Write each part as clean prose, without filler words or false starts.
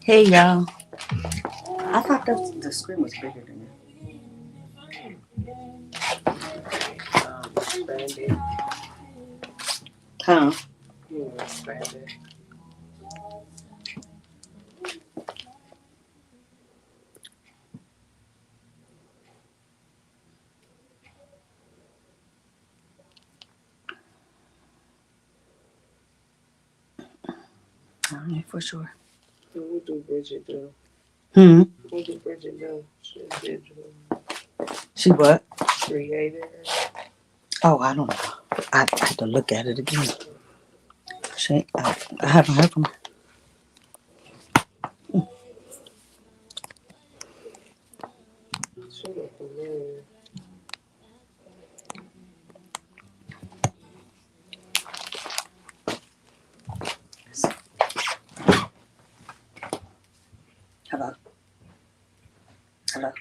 Hey y'all. I thought the screen was bigger than Expanded. that. Huh? Expanded. I don't know for sure. What do Bridget do? Hmm. What do Bridget do? She's digital She what? creator. Oh, I don't know. I have to look at it again. I haven't heard from her. She look familiar. Hello. Hello. Are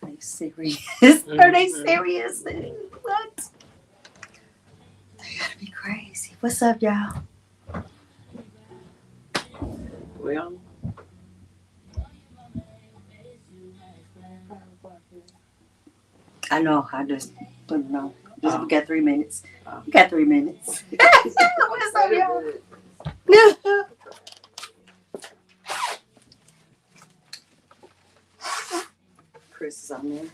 they serious? Are they serious? What? They gotta be crazy. What's up, y'all? Well, I know. I just don't know. Just we got 3 minutes. Oh. We got 3 minutes. What's up, y'all? Chris is on there.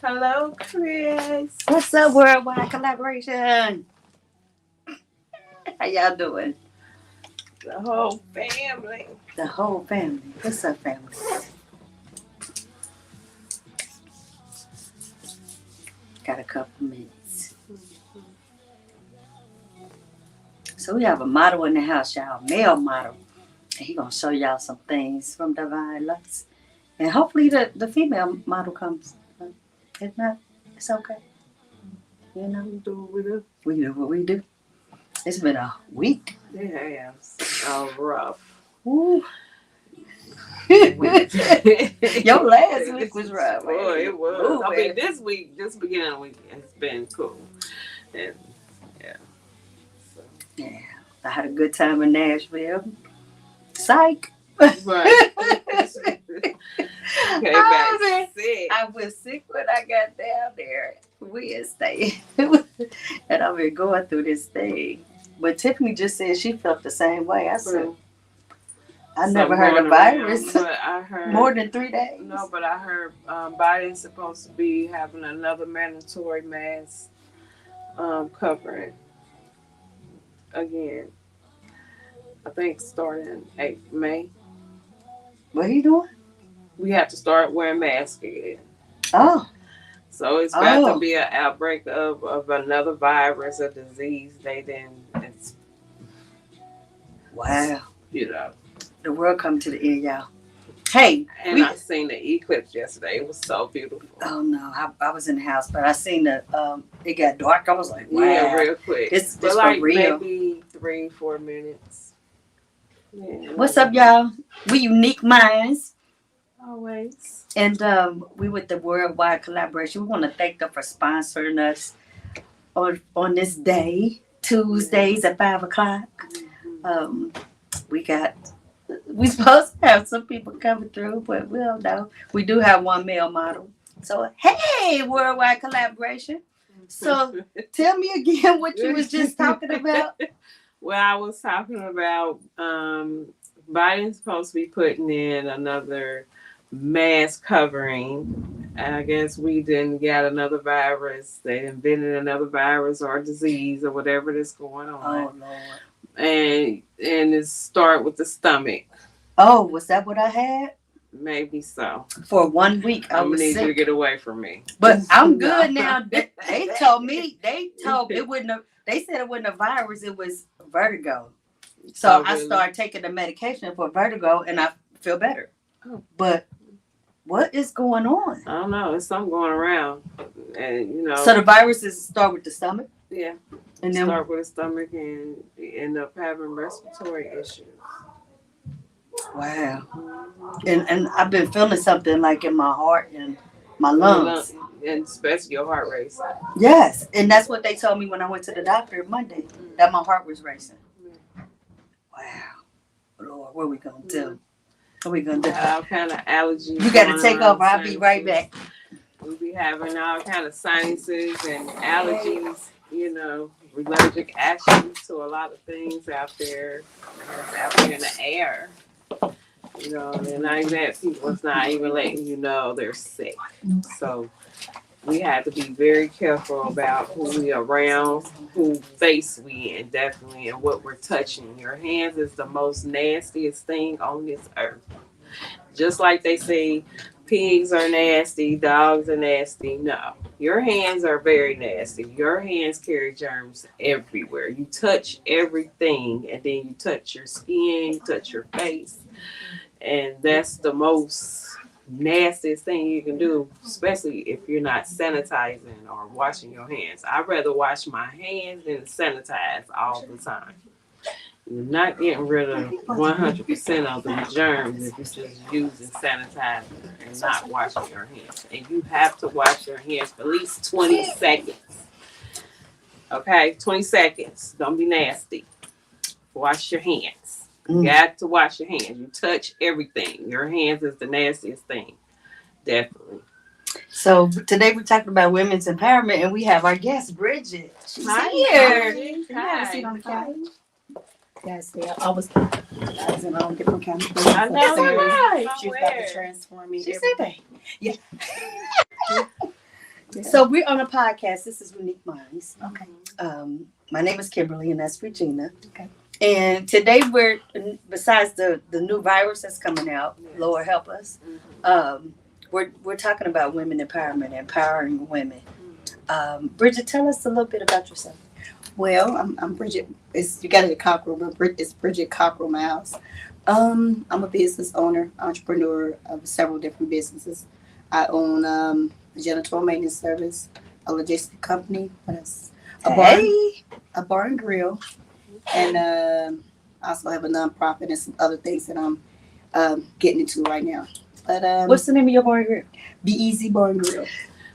hello, Chris. What's up, worldwide collaboration? How y'all doing? The whole family. The whole family. What's up, family? Got a couple minutes. So we have a model in the house, y'all. Male model. And he gonna show y'all some things from Divine Lux. And hopefully the female model comes. If not, it's okay. You know, We do what we do. we do what we do. It's been a week. It has. Rough. Woo. Your last week was rough. Oh, it was. I Ooh, mean, this week, this beginning of the week, has been cool. And yeah. So. yeah, I had a good time in Nashville. Psych. Right. Came back sick. I was sick when I got down there Wednesday. And I've been going through this thing. But Tiffany just said she felt the same way. I said, I never heard of virus. But I heard More than 3 days. No, but I heard Biden's supposed to be having another mandatory mask covering again. I think starting May. What are you doing? We have to start wearing masks again. Oh. So it's got to be an outbreak of another virus or disease. It's wow. You know. The world come to the end, y'all. Hey. And I seen the eclipse yesterday. It was so beautiful. Oh no, I was in the house, but I seen the it got dark. I was like, wow. Yeah, real quick. This but for like real. Maybe 3-4 minutes. Yeah, what's up, y'all? We unique minds. Always. And we with the worldwide collaboration. We want to thank them for sponsoring us on this day, Tuesdays at 5:00. We supposed to have some people coming through, but we don't know. We do have one male model. So hey, worldwide collaboration. So tell me again what you was just talking about. Well, I was talking about Biden's supposed to be putting in another mask covering. I guess we didn't get another virus. They invented another virus or disease or whatever that's going on. Oh Lord. And it start with the stomach. Oh, was that what I had? Maybe so. For 1 week, I I'm gonna was need you to sick. get away from me. But I'm No. good now. They told it wouldn't have, they said it wasn't a virus, it was vertigo. So Oh, I really? started taking the medication for vertigo and I feel better. Oh. But what is going on? I don't know. It's something going around, and So the viruses start with the stomach, yeah, and then start with the stomach and end up having respiratory issues. wow. Mhm. And I've been feeling something like in my heart and my lungs. And especially your heart racing. Yes, and that's what they told me when I went to the doctor Monday, that my heart was racing. Wow, Lord, what are we gonna do? What are we gonna do? All kind of allergies. You got to going take around, over. I'll be right sinuses. back. We be having all kind of sinuses and allergies. You know, allergic actions to a lot of things out there. It's out there in the air. You know, and not even that, people's not even letting you know they're sick. So we have to be very careful about who we around, who face we in, definitely, and what we're touching. Your hands is the most nastiest thing on this earth. Just like they say pigs are nasty, dogs are nasty. No, your hands are very nasty. Your hands carry germs everywhere. You touch everything, and then you touch your skin, you touch your face, and that's the most nastiest thing you can do, especially if you're not sanitizing or washing your hands. I'd rather wash my hands than sanitize all the time. You're not getting rid of 100% of the germs if you're just using sanitizer and not washing your hands. And you have to wash your hands for at least 20 seconds. Okay, 20 seconds. Don't be nasty. Wash your hands. You got to wash your hands. You touch everything. Your hands is the nastiest thing. Definitely. So today we're talking about women's empowerment, and we have our guest Bridget. She's Hi, here. Bridget. You have a seat on the couch. Yes, they are. I was in different kind of places. I know, upstairs. right. She's about to transform me. She every said day. Yeah. So we're on a podcast. This is Unique Minds. Okay. My name is Kimberly, and that's Regina. Okay. And today we're, besides the new virus that's coming out, Yes. Lord help us, we're talking about women empowerment, empowering women. Bridget, tell us a little bit about yourself. Well, I'm Bridget. You got it at Cockrell, but it's Bridget Cockrell Miles. I'm a business owner, entrepreneur of several different businesses. I own a janitorial maintenance service, a logistic company, what else? A bar and grill, and I also have a nonprofit and some other things that I'm getting into right now. But What's the name of your bar and grill? Be Easy Bar and Grill.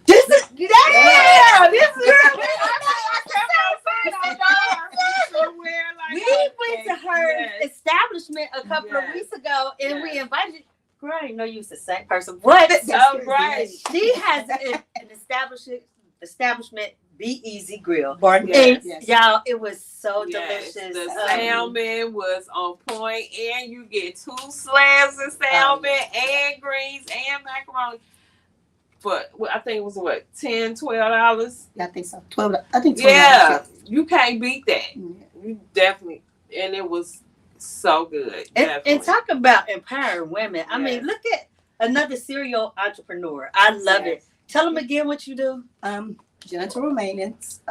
This is this is we went to her establishment a couple of weeks ago, and we invited you. Girl, I didn't know you was the same person. What? Oh, right. She has an establishment, Be Easy Grill. Bar and Grill. And Yes. y'all, it was so Yes, delicious. the salmon was on point, and you get 2 slabs of salmon and greens and macaroni. But I think it was what, $10, $12? Yeah, I think so. 12. I think 12. Yeah, you can't beat that. Yeah. You definitely, and it was so good. And talk about empowering women. I mean, Yes. look at another serial entrepreneur. I love it. Tell them again what you do. Janitorial maintenance,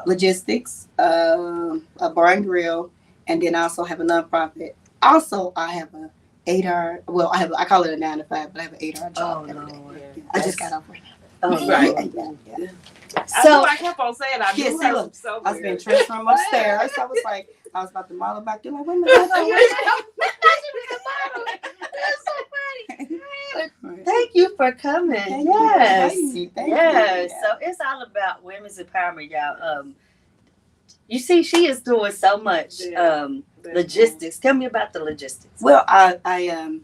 logistics, a bar and grill, and then I also have a nonprofit. Also, I have a 8-hour. Well, I call it a 9 to 5, but I have an 8-hour job every day. Yeah. I just got off right now. Oh, Right. Yeah. So I kept on saying I Yes, do have look, so I was being weird. transferred upstairs. I was like, I was about to model back there. Like, wait a minute. thank you for coming. Thank you for Yes. inviting me. Thank you. Yes. Yeah. So it's all about women's empowerment, y'all. You see, she is doing so much logistics. Tell me about the logistics. Well, I've been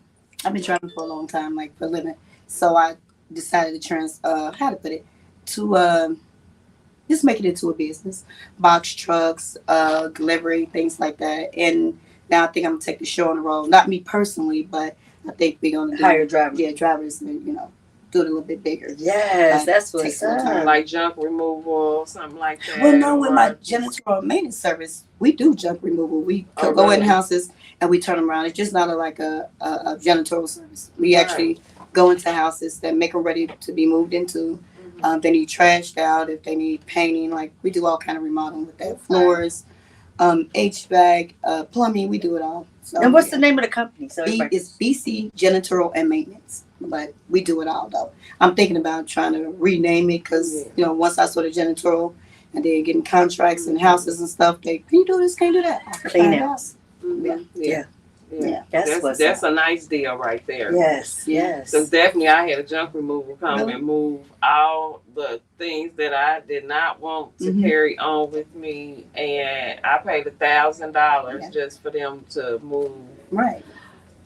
driving for a long time, like for a living. So I decided to to just make it into a business, box trucks, delivery, things like that. And now I think I'm gonna take the show on the road. Not me personally, but I think we're gonna Hire drivers. Yeah, drivers, and do it a little bit bigger. Yes, Like, that's take what's some time. up. Like junk removal, something like that. Well, no, with my or- janitorial maintenance service, we do junk removal. We Oh, go in really? houses and we turn them around. It's just not like a janitorial service. We Right. actually go into houses that make them ready to be moved into. They need trashed out. If they need painting, like we do all kind of remodeling with that. Floors, HVAC, plumbing, we do it all. So, And what's yeah. the name of the company? So everybody- It's BC Janitorial and Maintenance, but we do it all though. I'm thinking about trying to rename it because once I saw the janitorial and then getting contracts and houses and stuff, can you do this? Can you do that? I can Clean find outs. Mhm. Yeah. Yeah. That's what's That's up. a nice deal right there. Yes, Yeah. yes. So definitely, I had a junk removal come Really? and move all the things that I did not want to Mhm. carry on with me, and I paid $1,000 Yeah. just for them to move Right.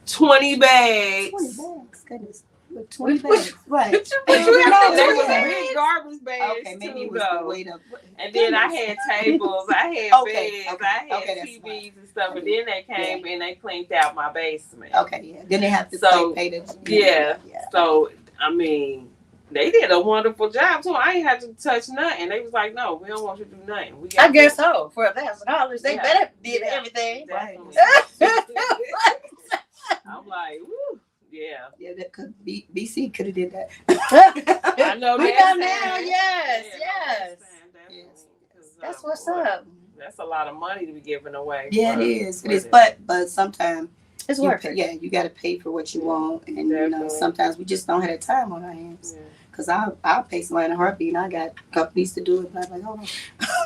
20 bags. 20 bags. Goodness. With 20 bags. Right. But you have to, they No, was yeah. big garbage bags Okay, maybe too, it was the though. weight of. And then I had tables, I had Okay, beds, okay, I had okay, that's TVs and stuff. And then they came and they cleaned out my basement. Okay, yeah. Then they have to So, pay the. yeah. Yeah. So I mean, they did a wonderful job too. I ain't had to touch nothing. They was like, "No, we don't want you to do nothing." We got I guess so. For $1,000, they Yeah. better did Yeah. everything. Definitely. I'm like, woo, yeah. Yeah, that could be BC could have did that. I know We that's know now, sad. yes, Yeah, yes. definitely. 'Cause, That's what's boy, up. That's a lot of money to be giving away. Yeah, for- it is. It for is. this. But sometimes It's you worth pay, it. yeah, you got to pay for what you want, and you know Definitely. sometimes we just don't have the time on our hands. Yeah. Cause I'll pay somebody in a heartbeat, and I got companies to do it. But I'm like, hold on,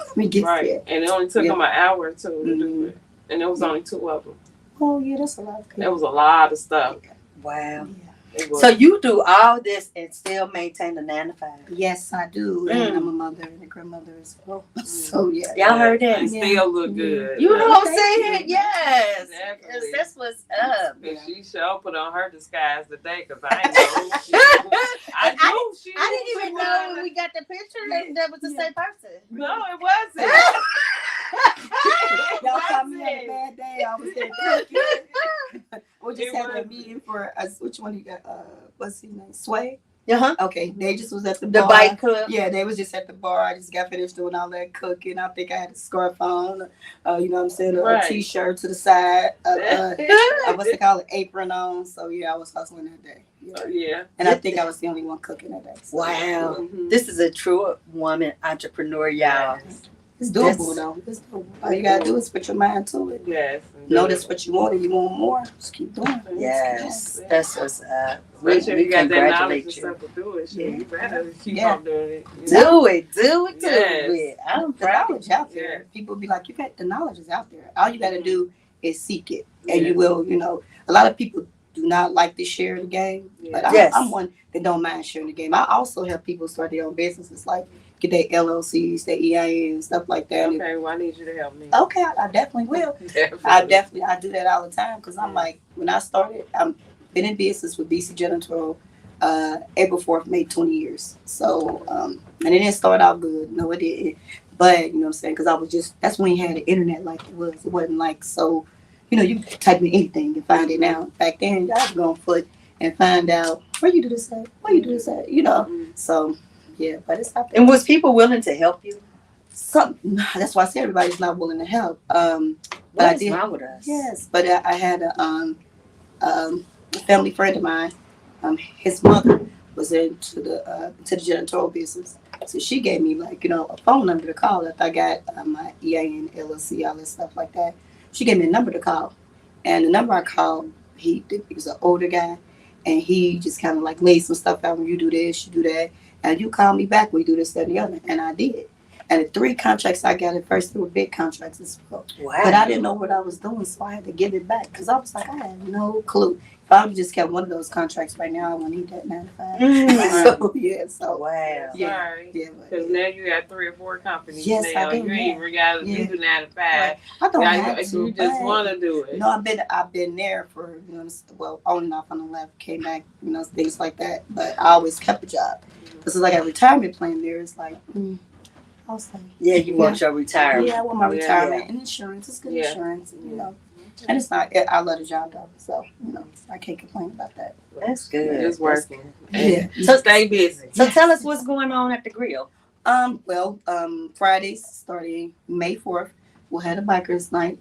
let me get Right, there. and it only took Yeah. them an hour or two to do Mhm. it, and there was only 2 of them. Oh yeah, that's a lot of There was a lot of stuff. Wow. It was, So you do all this and still maintain the 9 to 5. Yes, I do, and I'm a mother and a grandmother as well. So yeah, Y'all heard that? and still look good. You know what I'm Thank saying? you. Yes. Definitely. That's what's up. And she sure put on her disguise today because I didn't know who she was. I knew she I didn't even know when was. we got the picture that was the same person. No, it wasn't. y'all caught me on a bad day. I was there cooking. We just It had a wasn't. meeting for which one you got? What's his name? Sway. Uh-huh. Okay, they just was at the The bar. bike club. Yeah, they was just at the bar. I just got finished doing all that cooking. I think I had a scarf on, you know what I'm saying, Right. a t-shirt to the side, what's it called, an apron on. So yeah, I was hustling that day. Yeah. Yeah. And I think I was the only one cooking that day. So. Wow. Mhm. This is a true woman entrepreneur, y'all. It's doable though. It's doable. All you gotta do is put your mind to it. Yes. Notice what you want and you want more. Just keep doing it. Yes. That's what's up. Especially if you got that knowledge and congratulate you. stuff to do it. Shit, Yeah. you better keep Yeah. on doing it. You know? Do it. Do it. Do Yes. it. I'm The proud. knowledge out there. People be like, the knowledge is out there. All you gotta do is seek it. And Yeah. you will, a lot of people do not like to share the game. But Yeah. Yes. I'm one that don't mind sharing the game. I also help people start their own businesses, like get their LLCs, their EIN, stuff like that. Okay, well, I need you to help me. Okay, I definitely will. Definitely. I do that all the time because I'm like, when I started, I'm been in business with BC Janitorial April 4th made 20 years. So, and it didn't start out good. No, it didn't. But, you know what I'm saying? Because I was just, that's when you had the internet like it was. It wasn't like so, you could type in anything and find it now. Back then, I would go on foot and find out where you do this at, where you do this at, So, yeah, but it's not And was people willing to help you? that's why I say everybody's not willing to help. But I What is did. wrong with us? Yes, but I had a family friend of mine. His mother was into the janitorial business, so she gave me a phone number to call if I got my EIN, LLC, all that stuff like that. She gave me a number to call, and the number I called, he was an older guy, and he just kind of laid some stuff out. When you do this, you do that, and you call me back. We do this, that, and the other, and I did. And the 3 contracts I got at first, they were big contracts as well. Wow. But I didn't know what I was doing, so I had to give it back because I was like, I had no clue. If I would just kept one of those contracts right now, I wouldn't need that 9 to 5. Mm. So yeah, so Wow. Yeah. Sorry. yeah, Because but, now you got 3 or 4 companies. Yes, now. I do, You yeah. ain't even got to Yeah. do 9 to 5. Right. I don't Now have to. you just but- want to do it. No, I've been there for on and off on the left, came back, things like that. But I always kept a job. This is like a retirement plan. There, it's like I was like, Yeah, you want your retirement. yeah, I want my Yeah. retirement and insurance. It's good Yeah. insurance, and, And it's not. I love the job though, so I can't complain about that. That's good. It's working. Yeah. So stay busy. So tell us what's going on at the grill. Fridays starting May 4th, we'll have a bikers night.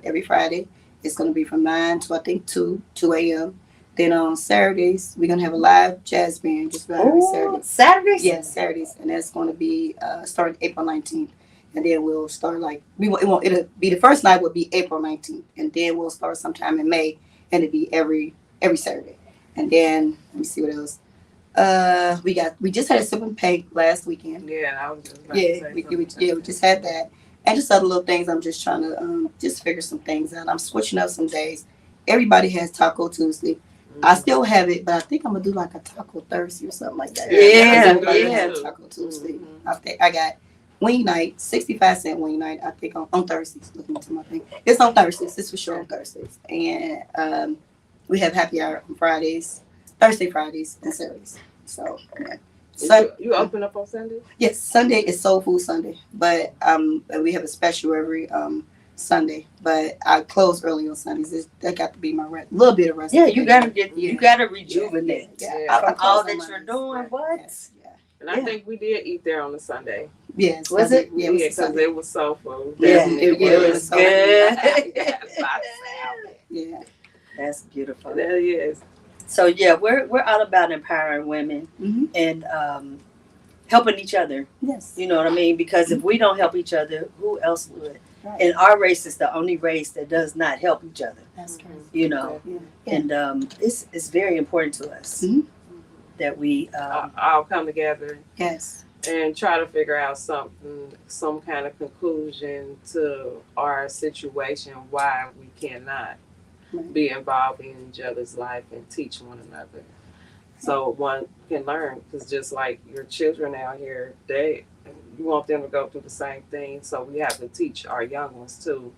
Every Friday, it's going to be from 9 to I think 2 a.m. Then on Saturdays, we're going to have a live jazz band just about every Saturday. Saturdays? Yes, Saturdays, and that's going to be starting April 19th, and then we'll start it'll be the first night will be April 19th, and then we'll start sometime in May, and it'll be every Saturday, and then let me see what else. We just had a sip and pay last weekend. Yeah, I was just about to say We just had that, and just other little things. I'm just trying to just figure some things out. I'm switching up some days. Everybody has Taco Tuesday. I still have it, but I think I'm gonna do like a Taco Thursday or something like that. Yeah. Taco Tuesday. I got wing night, 65-cent wing night. I think on Thursdays. Looking into my thing, it's on Thursdays. It's for sure on Thursdays, and we have happy hour on Fridays, Thursday, Fridays, and Saturdays. So yeah. You open up on Sunday? Yes, Sunday is Soul Food Sunday, but we have a special every Sunday. But I close early on Sundays. That got to be my little bit of rest. Yeah, you gotta rejuvenate. Yeah. From all that you're doing. What? Yeah. And I think we did eat there on a Sunday. Yes. Was it? Yeah, Because it was soul food. Yeah, it was good. Yeah. That's beautiful. That is. So yeah, we're all about empowering women Mm-hmm. and helping each other. Yes. You know what I mean? Because if we don't help each other, who else would? Right. And our race is the only race that does not help each other. That's correct. You know, Yeah. and it's very important to us Mhm. that we All come together Yes. and try to figure out some kind of conclusion to our situation, why we cannot Right. be involved in each other's life and teach one another. So one can learn, because just like your children out here, you want them to go through the same thing. So we have to teach our young ones too,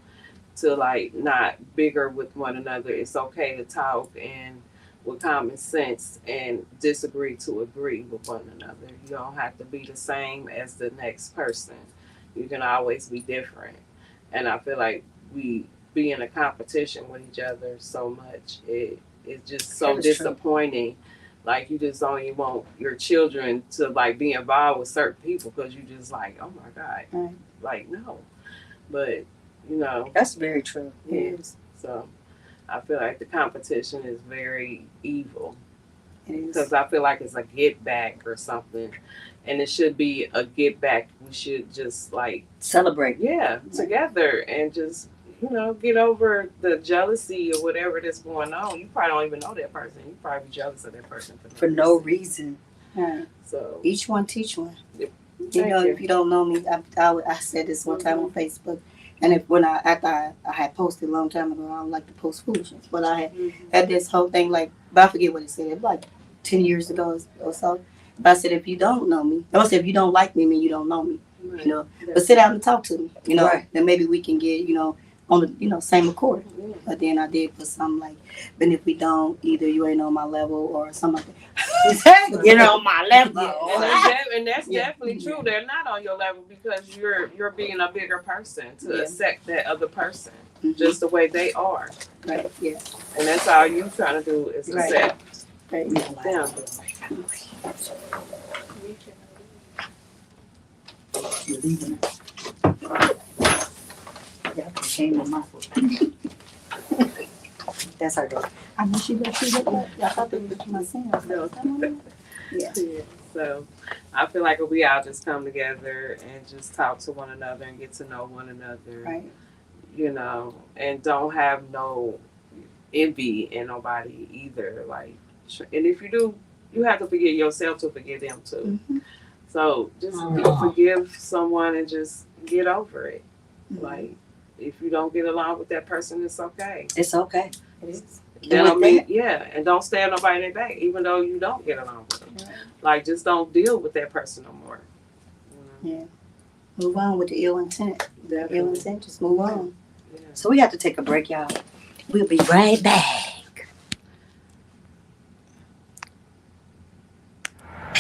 to like not bigger with one another. It's okay to talk and with common sense and disagree to agree with one another. You don't have to be the same as the next person. You can always be different. And I feel like we be in a competition with each other so much. It's just so That is true. disappointing. Like you just don't even want your children to like be involved with certain people because you just like, oh my God. Right. Like no. But you know, that's very true. yeah. So I feel like the competition is very evil It is. because I feel like it's a get back or something, and it should be a get back. We should just like Celebrate. together and just get over the jealousy or whatever that's going on. You probably don't even know that person. You probably be jealous of that person For no reason. Right. So Each one teach one. Yep. You know, if you don't know me, I said this one time on Facebook, and after I had posted a long time ago, I don't like to post foolishness, but I had this whole thing but I forget what it said. It was like 10 years ago or so. But I said, if you don't know me, I said if you don't like me, then you don't know me. You know, but sit down and talk to me. You know, Right. then maybe we can get on the same accord. But then I did put something like, but if we don't, either you ain't on my level or something like that. You know, my level. And that's Yeah. definitely true. They're not on your level because you're being a bigger person to Yeah. accept that other person Mhm. just the way they are, Right. Yeah. and that's all you trying to do is Right. accept Right. them. You're leaving. Yeah, I came on my foot. That's our door. I know she looked like I thought they were my sins. Yeah. Yeah. So I feel like if we all just come together and just talk to one another and get to know one another, Right. And don't have no envy in nobody either. Like, and if you do, you have to forgive yourself to forgive them too. Mm-hmm. So just forgive someone and just get over it. Like, if you don't get along with that person, it's okay. It's okay. It is. That don't mean, and don't stab nobody in their back, even though you don't get along with them. Right. Like, just don't deal with that person no more. Yeah. Move on with the ill intent. Definitely. Ill intent, just move on. Yeah. So we have to take a break, y'all. We'll be right back.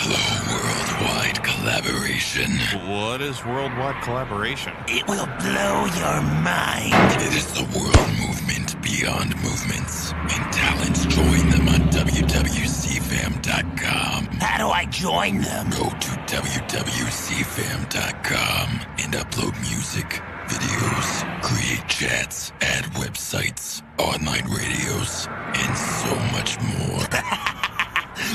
Worldwide collaboration. What is worldwide collaboration? It will blow your mind. It is the world movement beyond movements and talents. Join them on WWCFam.com. How do I join them? Go to WWCFam.com and upload music, videos, create chats, add websites, online radios, and so much more.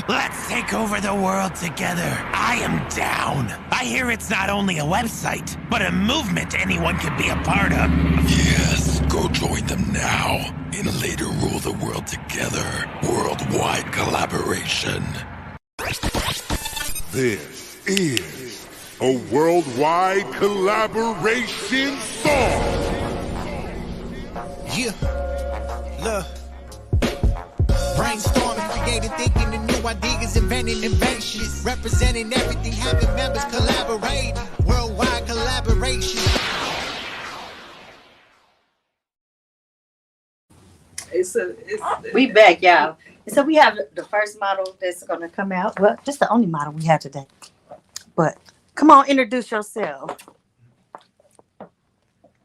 Let's take over the world together. I am down. I hear it's not only a website, but a movement anyone can be a part of. Yes, go join them now and later rule the world together. Worldwide collaboration. This is a worldwide collaboration song. Yeah, look. Brainstorming, creating, thinking of new ideas, inventing inventions, representing everything, having members collaborating, worldwide collaboration. We back, y'all. And so we have the first model that's gonna come out. Well, just the only model we have today. But come on, introduce yourself.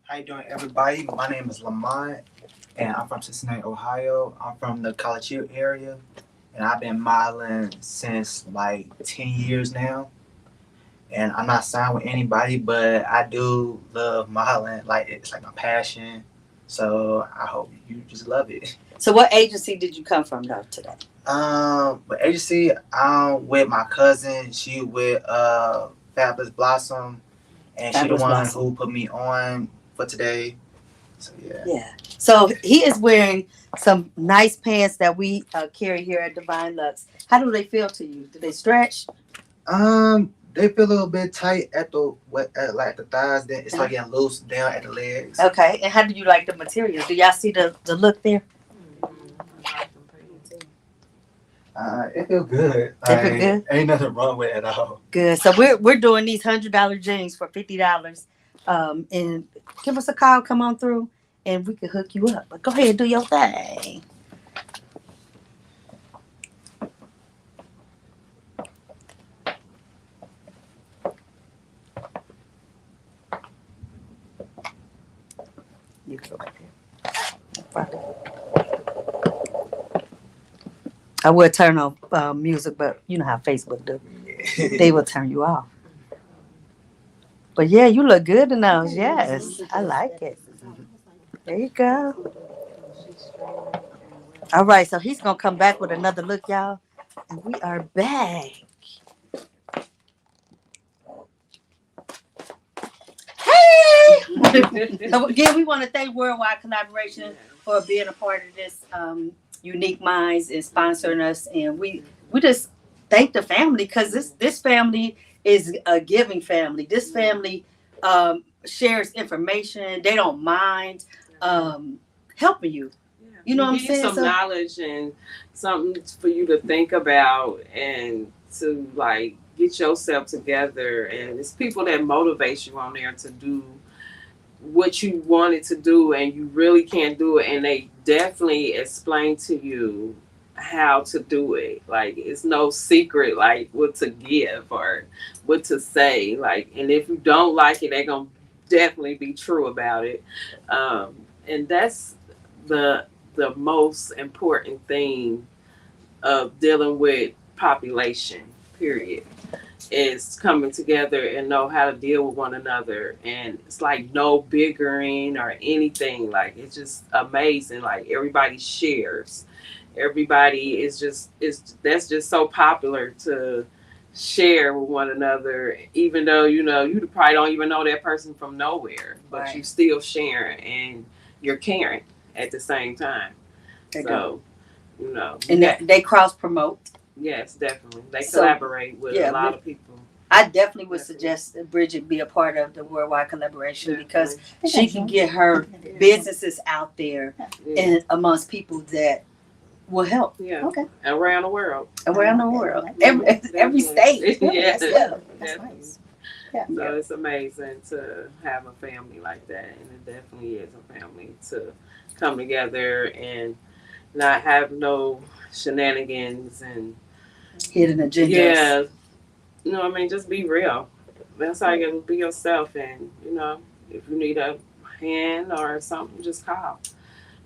How you doing, everybody? My name is Lamont, and I'm from Cincinnati, Ohio. I'm from the College Hill area, and I've been modeling since like 10 years now. And I'm not signed with anybody, but I do love modeling. Like, it's like my passion. So I hope you just love it. So what agency did you come from though today? But agency, I'm with my cousin. She with Fabulous Blossom, and she the Fabulous one Blossom. who put me on for today. So yeah. Yeah. So he is wearing some nice pants that we carry here at Divine Lux. How do they feel to you? Do they stretch? They feel a little bit tight at the thighs. Then it's like getting loose down at the legs. Okay. And how do you like the material? Do y'all see the look there? It feel good. It feel good? Ain't nothing wrong with it at all. Good. So we're doing these $100 jeans for $50. And give us a call, come on through, and we can hook you up. But go ahead and do your thing. You go right there. I would turn on music, but you know how Facebook do. They will turn you off. But yeah, you look good in those. Yes, I like it. There you go. All right, so he's gonna come back with another look, y'all, and we are back. Hey! So again, we want to thank Worldwide Collaboration for being a part of this Unique Minds and sponsoring us, and we just thank the family because this family is a giving family. This family shares information. They don't mind helping you. You know what I'm Give saying? some knowledge and something for you to think about and to like get yourself together. And it's people that motivate you on there to do what you wanted to do and you really can't do it. And they definitely explain to you how to do it. Like, it's no secret like what to give or what to say. Like, and if you don't like it, they're gonna definitely be true about it. And that's the most important thing of dealing with population, period, is coming together and know how to deal with one another. And it's like no bickering or anything. Like, it's just amazing. Like, everybody shares. Everybody is that's just so popular to share with one another, even though you probably don't even know that person from nowhere, but Right. you still sharing and you're caring at the same time. They do. So, And they cross promote. yes, definitely. They So, collaborate with yeah, a lot of people. I definitely would suggest that Bridget be a part of the Worldwide Collaboration because she can get her businesses out there Yeah. and amongst people that will help. Yeah. Okay. Around the world. Around the world, every state. Yeah. Yeah. That's nice. Yeah. So it's amazing to have a family like that, and it definitely is a family to come together and not have no shenanigans and Hidden agendas. yeah, I mean, just be real. That's how you can be yourself, and if you need a hand or something, just call.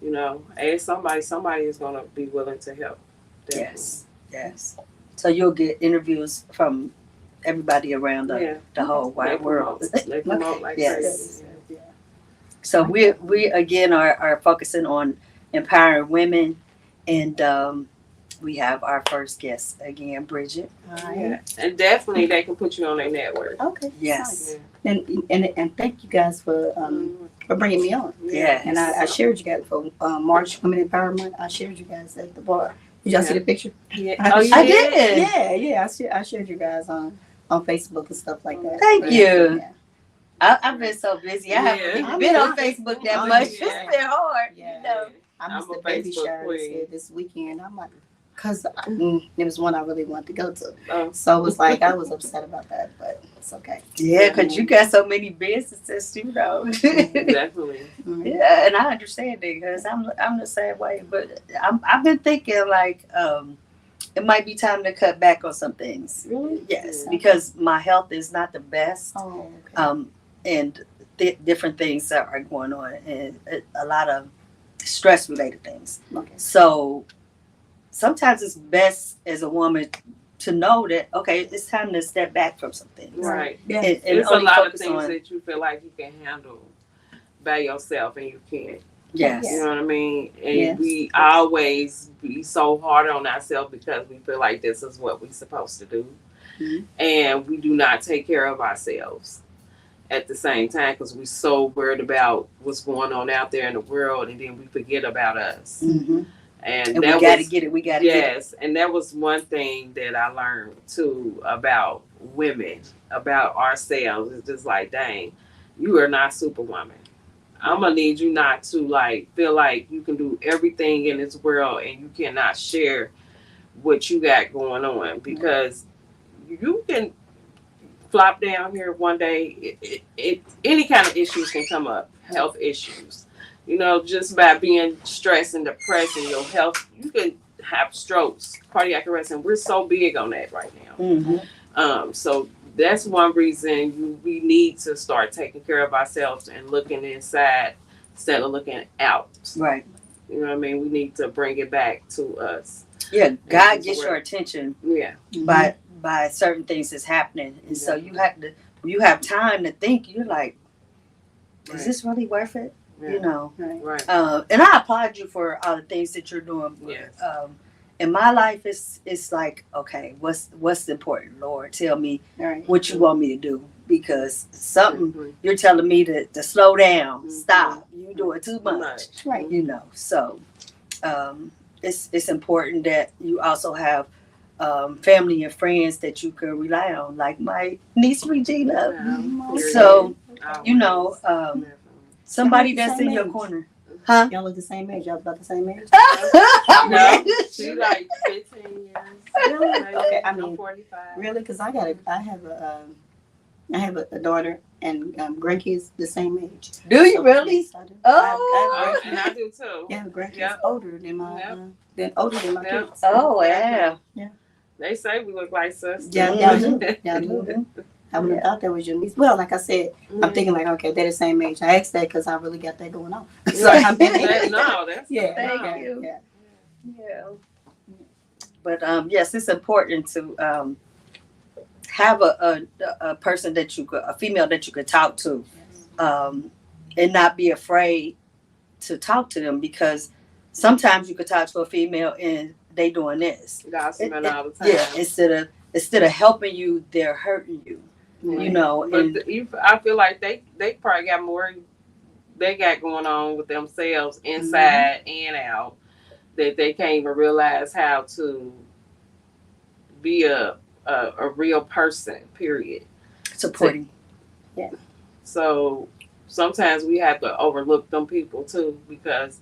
you know, ask somebody. Somebody is gonna be willing to help. Definitely. Yes. So you'll get interviews from everybody around Yeah. the whole wide world. They promote like Yes. crazy. Yeah. So we again are focusing on empowering women, and we have our first guest again, Bridget. Yeah. And definitely they can put you on their network. Okay. Yes. And thank you guys for bringing me on. Yes. And I shared you guys for March Women Empowerment. I shared you guys at the bar. Did y'all see the picture? Yeah. I- Oh, you I did? did. Yeah. I shared you guys on Facebook and stuff like that. Thank you. Yeah. I've been so busy. I haven't Yeah. even been on Facebook that Oh, much. yeah. It's been hard. Yeah. You know. I missed I'm a the baby Facebook shower queen. this weekend. I'm like, because there was one I really wanted to go to. Oh. So it was like, I was upset about that, but it's okay. Yeah, because you got so many businesses, you know. Definitely. Yeah, and I understand it because I'm the same way. But I've been thinking like it might be time to cut back on some things. Really? Yes, Yeah. because my health is not the best, Oh, okay. and different things that are going on, and a lot of stress related things. Okay. So sometimes it's best as a woman to know that okay, it's time to step back from some things. Right. Yeah. And There's a only lot of focus things on that you feel like you can handle by yourself and you can't. yes. You know what I mean? And Yes. we always be so hard on ourselves because we feel like this is what we're supposed to do. Mhm. And we do not take care of ourselves at the same time because we're so worried about what's going on out there in the world and then we forget about us. Mm-hmm. And, And we that got to was, get it. We got to get it. yes, and that was one thing that I learned too about women, about ourselves. It's just like, dang, you are not Superwoman. I'm gonna need you not to like feel like you can do everything in this world and you cannot share what you got going on because you can flop down here one day. Any kind of issues can come up, health issues. You know, just by being stressed and depressed in your health, you can have strokes, cardiac arrest, and we're so big on that right now. Mm-hmm. So that's one reason we need to start taking care of ourselves and looking inside instead of looking out. Right. You know what I mean? We need to bring it back to us. Yeah. God it's gets your where- attention Yeah. by certain things that's happening, and so you have time to think. You're like, is Right. this really worth it? Yeah. You know. Right. And I applaud you for all the things that you're doing. Yes. In my life, it's like, okay, what's important, Lord? Tell me All right. what you want me to do, because something Mhm. you're telling me to slow down, Mhm. stop. You doing too much, Much. Right. you know. So it's important that you also have family and friends that you can rely on, like my niece Regina. Yeah. So Always. you know, Definitely. somebody Y'all that's the in same your age. corner, huh? Y'all look the same age. Y'all about the same age. No, she like 15 years. Really? Okay, I I'm mean, 45. Really? Because I have a daughter and grandkids the same age. Do you So, really? yes, I do. Oh. I have And I do too. yeah, grandkids Yep. older than my Yep. older than my Yep. kids. Oh wow. They say we look like sisters. Yeah, y'all do. Y'all do. Mhm. I would have thought that was your niece. Well, like I said, I'm thinking like, okay, they're the same age. I asked that because I really got that going on. So Right. I'm No, that's yeah, Thank yeah, you. yeah. Yeah. But yes, it's important to have a person that a female that you could talk to, and not be afraid to talk to them, because sometimes you could talk to a female and they doing this. gossiping all the time. Yeah, instead of helping you, they're hurting you. You know, But and I feel like they probably got more they got going on with themselves inside and out that they can't even realize how to be a real person, period. supporting. So sometimes we have to overlook them people too, because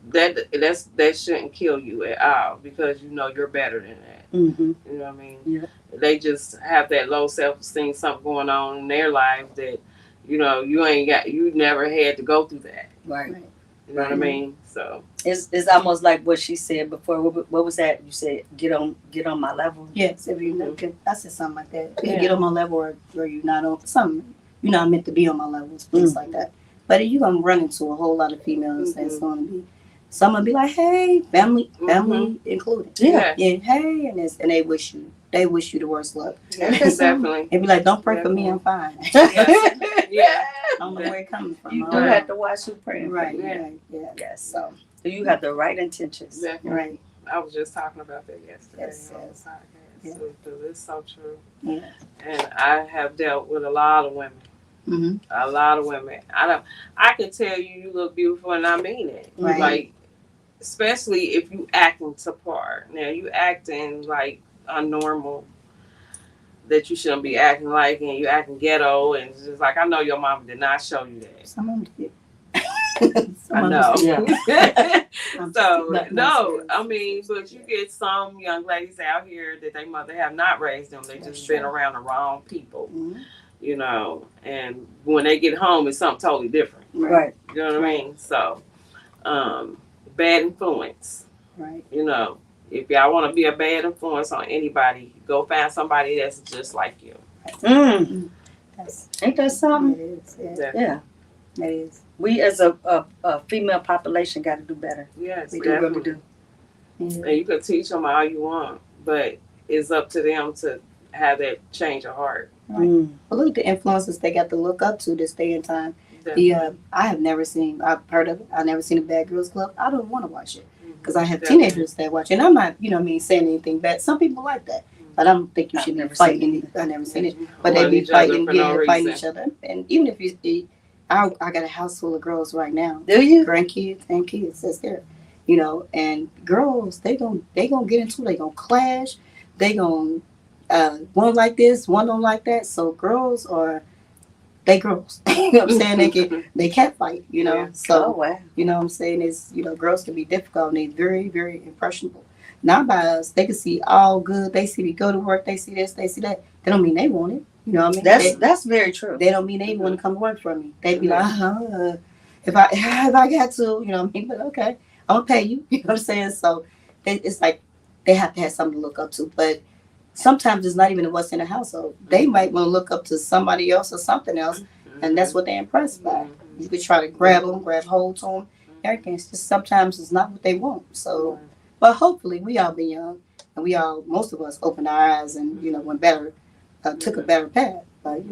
that shouldn't kill you at all, because you know you're better than that. Mm-hmm. You know what I mean? Yeah. They just have that low self-esteem, something going on in their life that, you know, you never had to go through that. Right. You know what I mean? So It's almost like what she said before. What was that? You said get on my level. Yes, if you know, I said something like that. You Yeah. get on my level, or you're not on something. You're not meant to be on my levels, things like that. But you're gonna run into a whole lot of females that's gonna be. Some gonna be like, "Hey, family included." Yeah. Yeah, hey, and they wish you the worst luck. Yeah, definitely. And be like, "Don't pray for me, I'm fine." Yeah. I don't know where it comes from. You I do don't have know. to watch who praying. Right, For you. right, yeah. Yes. So, You have the right intentions. Definitely. right, I was just talking about that yesterday Yes, on yes. the podcast. Yeah. So it's so true. yeah. And I have dealt with a lot of women. Mm-hmm. A lot of women. I can tell you look beautiful, and I mean it. Right. Like, especially if you acting to par. Now you acting like a normal that you shouldn't be acting like, and you acting ghetto, and it's just like, I know your mama did not show you that. Some of them did. I know. Yeah. So Not no, serious. I mean, but you get some young ladies out here that their mother have not raised them. They That's just been true. around the wrong people, Mhm. you know. And when they get home, it's something totally different. Right. You know what I mean? So, bad influence. Right. You know, if y'all want to be a bad influence on anybody, go find somebody that's just like you. That's Ain't that it something? is. Yeah, Definitely. Yeah. it is. We as a female population got to do better. Yes, We do really definitely. do. Yeah. And you can teach them all you want, but it's up to them to have that change of heart. Mm. But look at the influences they got to look up to this day and time. Definitely. I have never seen. I've heard of it. I've never seen a Bad Girls Club. I don't want to watch it because I have Definitely. teenagers that watch it. And I'm not, saying anything bad. Some people like that, but I don't think you I've should be never fighting. seen I never seen it, but they Hurting be each other fighting, for no fighting reason. each other. And even if you, I got a house full of girls right now, Do you? grandkids and kids that's there, and girls they gonna get into it. They gonna clash. They gonna one like this, one don't like that. So girls are they girls. You know what I'm saying? They can't fight. Yeah. So. Oh wow. You know what I'm saying? Is girls can be difficult and they very, very impressionable. Not by us. They can see all good. They see me go to work. They see this. They see that. They don't mean they want it. You know what I mean? That's very true. They don't mean they want to come to work for me. They be like, if I got to, you know what I mean? But okay, I'm gonna pay you. You know what I'm saying? So it's like they have to have something to look up to. But sometimes it's not even what's in the household. They might want to look up to somebody else or something else, and that's what they're impressed by. You could try to grab hold to them. Everything. It's just sometimes it's not what they want. So, but hopefully we all been young and most of us opened our eyes and went better, took a better path. But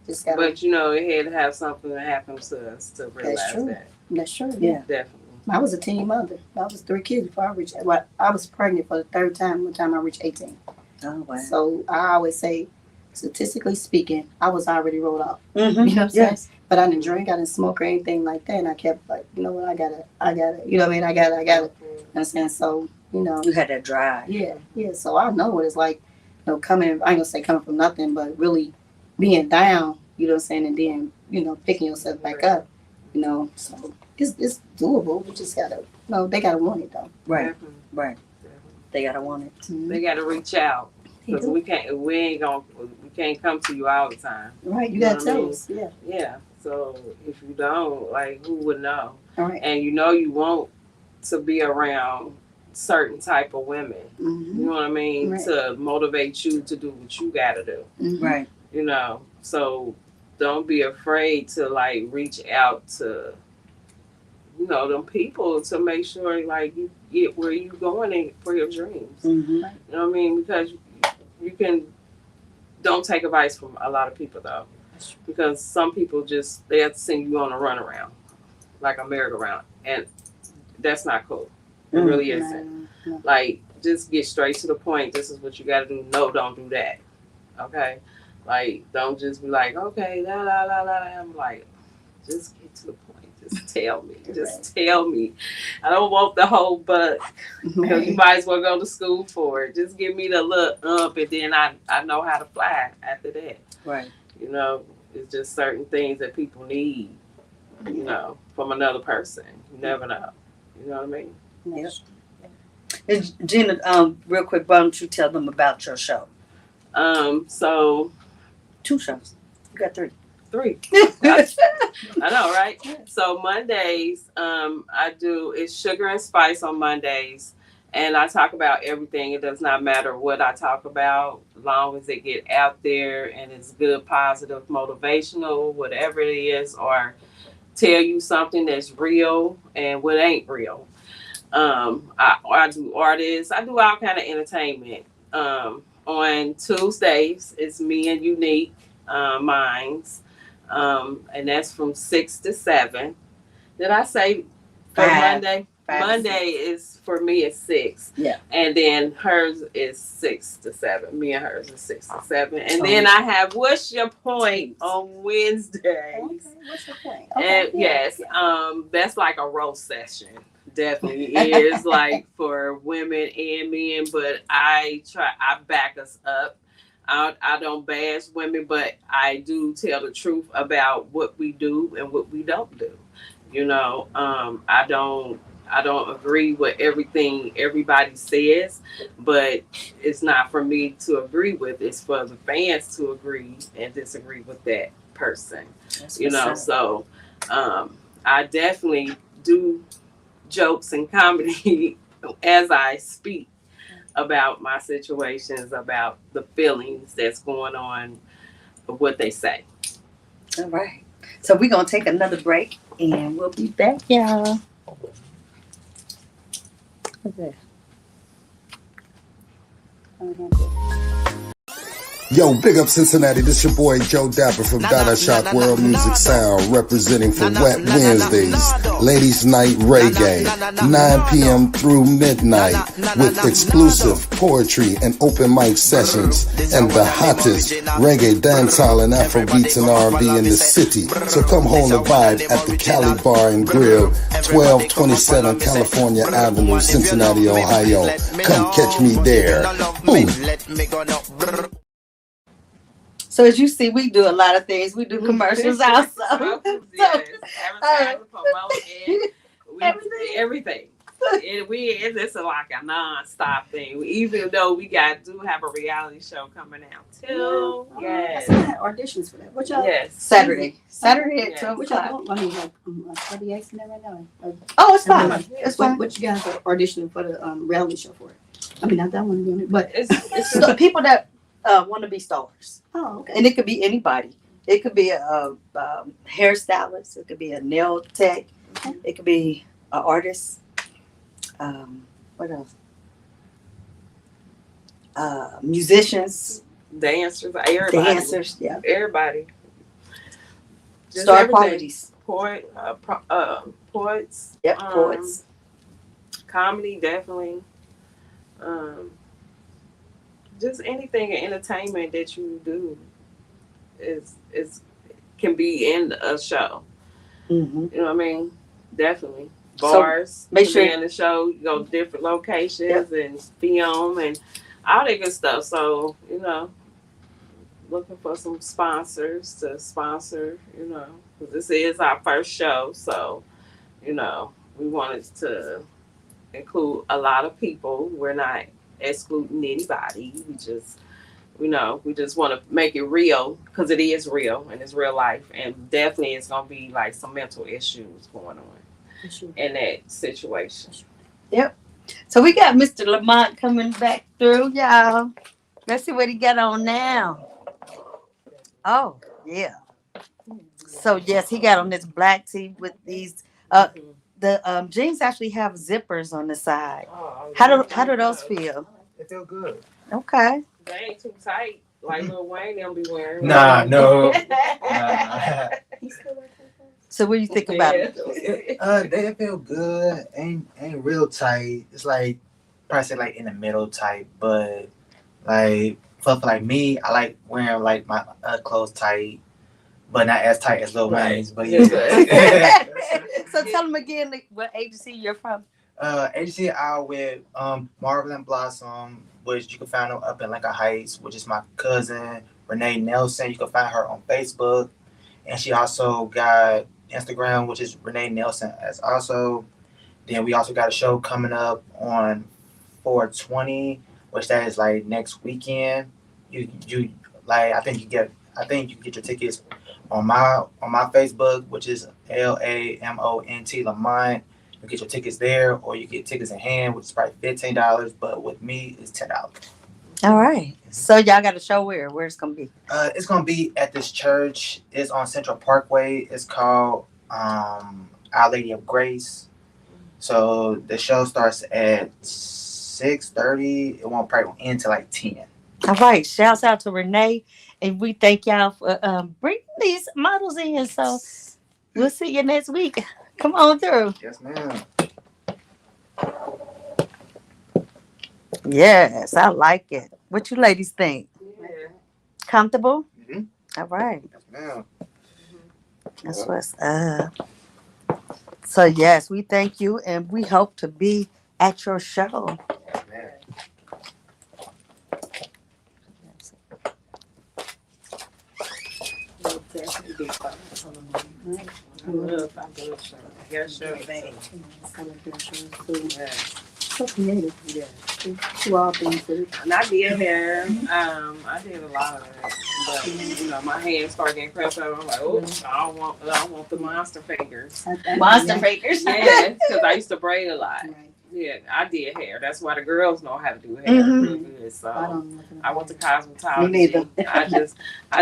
just gotta. But it had to have something that happened to us to realize true. that. That's true. Yeah. Definitely. I was a teen mother. I was 3 kids before I reached. Well, I was pregnant for the 3rd time. One time I reached 18. Oh wow. So I always say, statistically speaking, I was already rolled off. Mm-hmm. You know what I'm saying? Yes. But I didn't drink, I didn't smoke or anything like that. And I kept like, you know what, I got it. You know what I mean? I got it. You know what I'm saying? So, You had that drive. yeah. So I know what it's like, coming, I ain't gonna say coming from nothing, but really being down, you know what I'm saying? And then, picking yourself back up, So it's doable. We just gotta, they gotta want it though. Right. Definitely. Right. They gotta want it. They got to reach out because we can't come to you all the time. Right, you know gotta what I tell mean? us. Yeah. Yeah. So if you don't, like, who would know? All right. And you want to be around certain type of women. Mm-hmm. You know what I mean? Right. To motivate you to do what you got to do. Mm-hmm. Right. So don't be afraid to like reach out to them people to make sure like you get where you going for your dreams. Mm-hmm. You know what I mean? Because you don't take advice from a lot of people though, because some people they have to send you on a runaround, like a merry-go-round, and that's not cool. It really isn't. No. Like, just get straight to the point. This is what you got to do. No, don't do that. Okay? Like, don't just be like, okay, la la la la. I'm like, just get to the point. Just tell me. Just tell me. I don't want the whole buck. Because you might as well go to school for it. Just give me the look up, and then I know how to fly after that. Right. It's just certain things that people need, from another person. You never know. You know what I mean? Yes. And Gina, real quick, why don't you tell them about your show? So 2 shows. You got 3. 3. I know, right? So Mondays, it's Sugar and Spice on Mondays, and I talk about everything. It does not matter what I talk about, as long as it get out there and it's good, positive, motivational, whatever it is, or tell you something that's real and what ain't real. I do artists. I do all kind of entertainment. On Tuesdays, it's me and Unique Minds, and that's from 6 to 7. Did I say for Monday? Monday is for me is 6. Yeah. And then hers is 6 to 7. Me and hers is 6 to 7. And then I have What's Your Point on Wednesdays. Okay, what's your point? And yes, that's like a roast session. Definitely is like for women and men, but I back us up. I don't bash women, but I do tell the truth about what we do and what we don't do. You know, I don't agree with everything everybody says, but it's not for me to agree with. It's for the fans to agree and disagree with that person. You know, so I definitely do jokes and comedy as I speak about my situations, about the feelings that's going on, what they say. All right. So we're going to take another break and we'll be back, y'all. Okay. Yo, big up Cincinnati. This your boy Joe Dapper from Dada Shock World Music Sound, representing for Wet Wednesdays, Ladies Night Reggae, 9 p.m. through midnight, with exclusive poetry and open mic sessions, and the hottest reggae, dancehall, and Afrobeats and R&B in the city. So come hold a vibe at the Cali Bar and Grill, 1227 California Avenue, Cincinnati, Ohio. Come catch me there. Boom. So as you see, we do a lot of things. We do commercials also. Yes, advertising, promoting, everything. It's like a non-stop thing. Even though we do have a reality show coming out too. Yes. I had auditions for that. What y'all? Yes. Saturday at 12 What o'clock. y'all? I mean, like, are the acts in there right now? Oh, it's fine. It's fine. What you guys are auditioning for the reality show for? I mean, not that one doing it, but It's So people that want to be stars. oh, okay. And it could be anybody. It could be a hairstylist. It could be a nail tech. It could be an artist. What else? Musicians, dancers, everybody. dancers. Yeah. Everybody. Just Star everything. qualities. Poets. Yep. Poets. Comedy, definitely. Just anything in entertainment that you do is can be in a show. Mm-hmm. You know what I mean? Definitely. So, Bars. make can sure- be in the show. You go to different locations and film and all that good stuff. So, you know, looking for some sponsors to sponsor, you know, because this is our first show. So, you know, we wanted to include a lot of people. We're not excluding anybody. We just, you know, we just want to make it real because it is real and it's real life. And definitely it's going to be like some mental issues going on in that situation. Yep. So we got Mr. Lamont coming back through, y'all. Let's see what he got on now. Oh, yeah. So yes, he got on this black tee with these the jeans actually have zippers on the side. How do those feel? It feel good. Okay. They ain't too tight like Lil Wayne them be wearing. Nah, no. So what do you think about it? They feel good. Ain't real tight. It's like probably say like in the middle type, but like for like me, I like wearing like my clothes tight, but not as tight as Lil Wayne's. But yeah. So tell them again what agency you're from. Agency out with Marvel and Blossom, which you can find her up in Lincoln Heights, which is my cousin Renee Nelson. You can find her on Facebook, and she also got Instagram, which is Renee Nelson as also. Then we also got a show coming up on 4/20, which that is like next weekend. You like I think you can get your tickets on my Facebook, which is LAMONT Lamont. You get your tickets there, or you get tickets in hand, which is probably $15. But with me, it's $10. All right. So y'all got a show where? Where it's gonna be? It's gonna be at this church. It's on Central Parkway. It's called Our Lady of Grace. So the show starts at 6:30. It won't probably end till like 10. All right. Shouts out to Renee. And we thank y'all for bringing these models in. So we'll see you next week. Come on through. Yes, ma'am. Yes, I like it. What you ladies think? Yeah. Comfortable? Mhm. All right. Yes, ma'am. That's what's up. So yes, we thank you and we hope to be at your show. Yes, ma'am. I love hair show. So creative. Yeah. Do all things. And I did hair. I did a lot of that. But you know, my hands started getting cramped up. I'm like, oh, I don't want the monster fingers. Monster fakers. Yeah, because I used to braid a lot. Right. Yeah, I did hair. That's why the girls know how to do hair Mhm. real good. So I don't know. I went to cosmetology. Me neither. I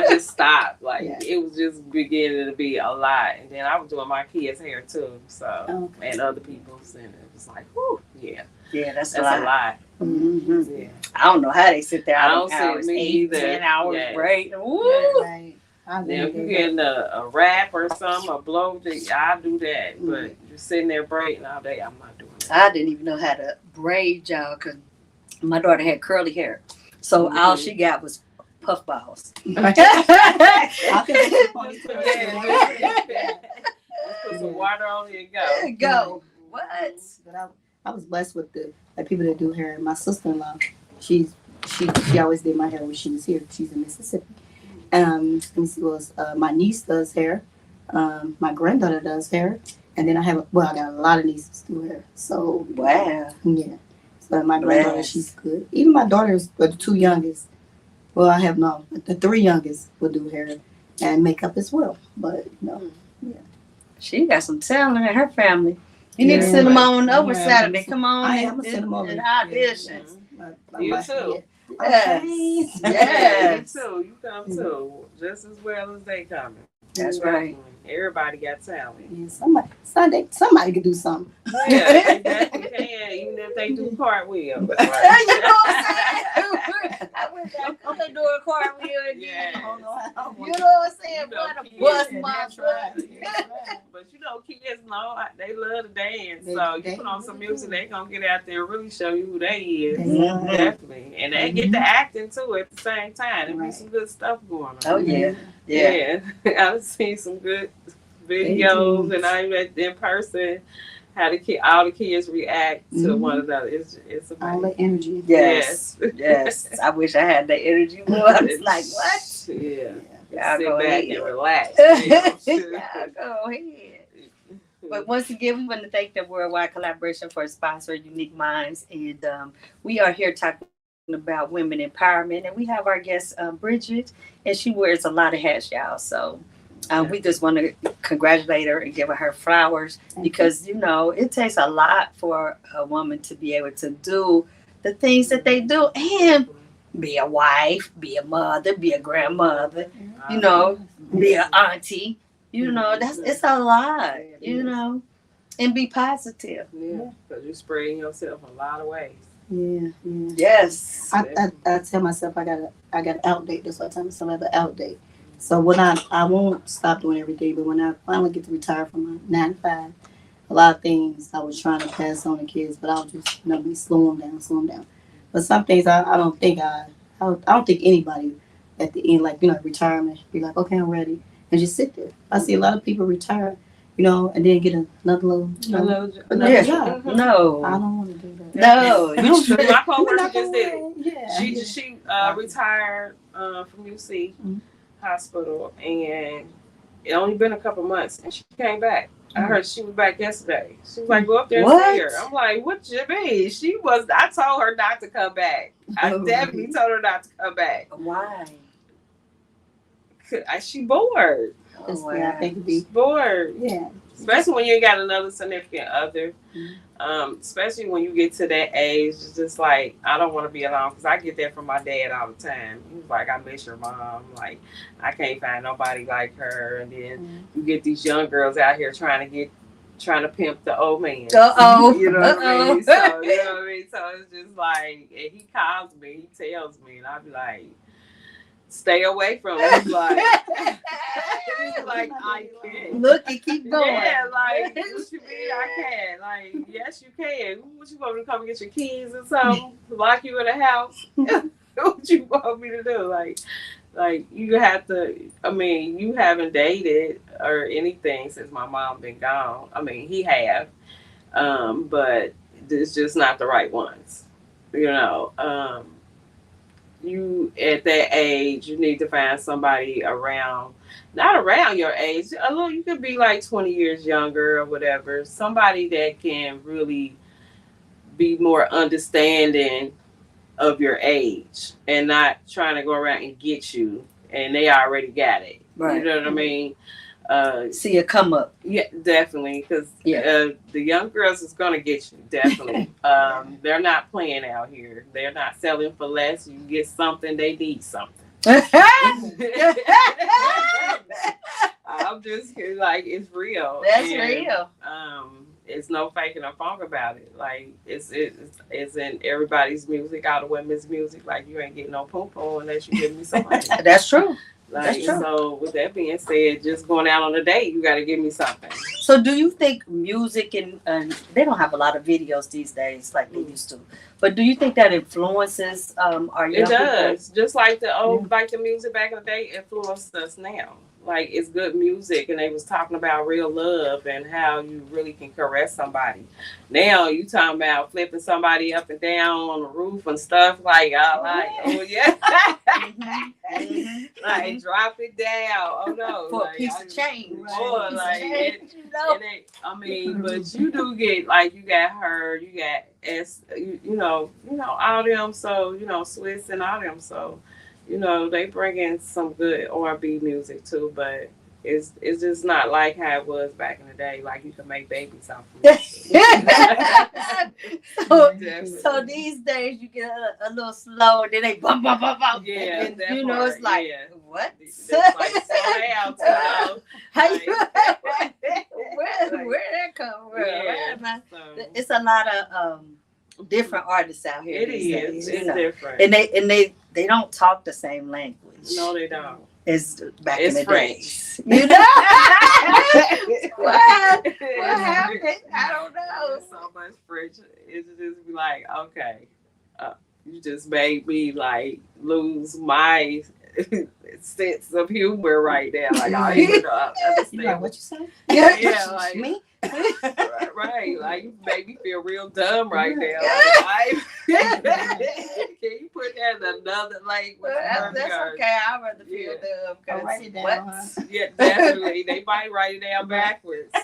just stopped. Like Yeah. it was just beginning to be a lot. And then I was doing my kids' hair too. So Okay. and other people's, and it was like, whew, yeah, Yeah, that's that's a a lot. lot. Mm-hmm. Yeah. I don't know how they sit there. I all don't them see hours, me 8, either. 10 hours Yeah. break. Woo. Right. I Now, if do you that. getting a wrap or something, a blow, I do that. But you're sitting there braiding all day, I'm not doing that. I didn't even know how to braid, y'all, because my daughter had curly hair. So all she got was puff balls. I can Just put some water on it and go. Go. What? But I was blessed with the people that do hair. My sister-in-law, she always did my hair when she was here. She's in Mississippi. Let me see what else. My niece does hair. My granddaughter does hair. And then I got a lot of nieces do hair. So Wow. yeah. So my granddaughter, Bless. she's good. Even my daughters, the two youngest. Well, I have no. The three youngest will do hair and makeup as well. But She got some talent in her family. You need to Yeah. send them on over Yeah. Saturday. Come on I and, am gonna send them over. and audition. You too. Yes. Yeah, Yes. you too. You come too. Just as well as they coming. That's right. Everybody got talent. Yeah, somebody could do something. Yeah, they definitely can, even if they do cartwheels. You know what I'm saying? I wish I could do a cartwheel again. Yeah. You know what I'm saying? You know, What a kids- bust Yeah, my that's butt. right. But you know, kids know they love to dance. They- So they you put on some really music, do. they gonna get out there and really show you who they is. Mhm. Definitely. And they get the acting too at the same time. There be Right. some good stuff going on. Oh yeah. Yeah. Yeah. I've seen some good videos and I'm in person how all the kids react to one another. It's All amazing. the energy. Yes. Yes. I wish I had that energy more. I was like, what? Yeah. Y'all Sit go back ahead. and relax. Y'all go ahead. But once again, we want to thank the Worldwide Collaboration for sponsoring Unique Minds. And we are here talking about women empowerment. And we have our guest, Bridget, and she wears a lot of hats, y'all. So we just want to congratulate her and give her flowers because, you know, it takes a lot for a woman to be able to do the things that they do and be a wife, be a mother, be a grandmother, you know, be an auntie. You know, it's a lot, you know, and be positive. Yeah, because you're spraying yourself a lot of ways. Yeah. Yes. I tell myself I gotta outdate. That's why I tell myself I have an outdate. So when I won't stop doing everything, but when I finally get to retire from my 9 to 5, a lot of things I was trying to pass on to kids, but I'll just be slow them down. But some things I don't think anybody at the end, like, retirement, be like, okay, I'm ready, and just sit there. I see a lot of people retire, and then get another little, another job. No. I don't want to do that. No. My coworker just did it. Yeah. She retired from UC Hospital, and it only been a couple months, and she came back. I heard she was back yesterday. She was like, go up there and see her. I'm like, what you mean? I told her not to come back. I definitely told her not to come back. Why? She bored. That's where I think it'd be. Bored. Yeah. especially when you ain't got another significant other. Especially when you get to that age, it's just like, I don't want to be alone, because I get that from my dad all the time. He's like, I miss your mom. Like, I can't find nobody like her. And then you get these young girls out here trying to pimp the old man. Uh-oh. You know what I mean? So, you know what I mean? So it's just like, and he calls me, he tells me, and I be like, stay away from him. He's like, I can't. Look and keep going. Yeah, like, what you mean I can? Like, yes, you can. What you want me to come and get your keys or something? Lock you in the house? What you want me to do? Like you have to. I mean, you haven't dated or anything since my mom been gone. I mean, he have, but it's just not the right ones. You know, you at that age, you need to find somebody not around your age. A little, you could be like 20 years younger or whatever. Somebody that can really be more understanding of your age and not trying to go around and get you, and they already got it. Right. You know what I mean? See it come up. Yeah, definitely. Because the young girls is gonna get you. Definitely. They're not playing out here. They're not selling for less. You get something, they need something. I'm just like, it's real. That's real. It's no faking or funk about it. Like, it's in everybody's music, all the women's music. Like, you ain't getting no pom pom unless you give me some money. That's true. Like, That's true. So with that being said, just going out on a date, you got to give me something. So do you think music and they don't have a lot of videos these days like they used to, but do you think that influences our young people? It does. Just like the music back in the day influenced us now. Like, it's good music, and they was talking about real love and how you really can caress somebody. Now you talking about flipping somebody up and down on the roof and stuff like, oh yeah, like drop it down. Oh no, For like, a piece of change. Boy, like, I mean, but you do get, like, you got her, you got you know all them. So Swiss and all them. So. They bring in some good R&B music too, but it's just not like how it was back in the day. Like, you can make babies off of it. So these days you get a little slow, and then they bump. Yeah, and it's like, what? It's like, slow down, How you? Where that come from? Yeah, it's a lot of different artists out here. It is. It's different, and they don't talk the same language. No, they don't. It's back in the French. days. You know what happened? I don't know. So much French. It's just be like, okay, you just made me like lose my sense of humor right now. Like, I don't even understand. You know what you say? Yeah, like me. Right, like, you make me feel real dumb right now. Like, can you put that in another language? That's okay. I'd rather feel dumb. I'll write it down. Huh? Yeah, definitely. They might write it down backwards. I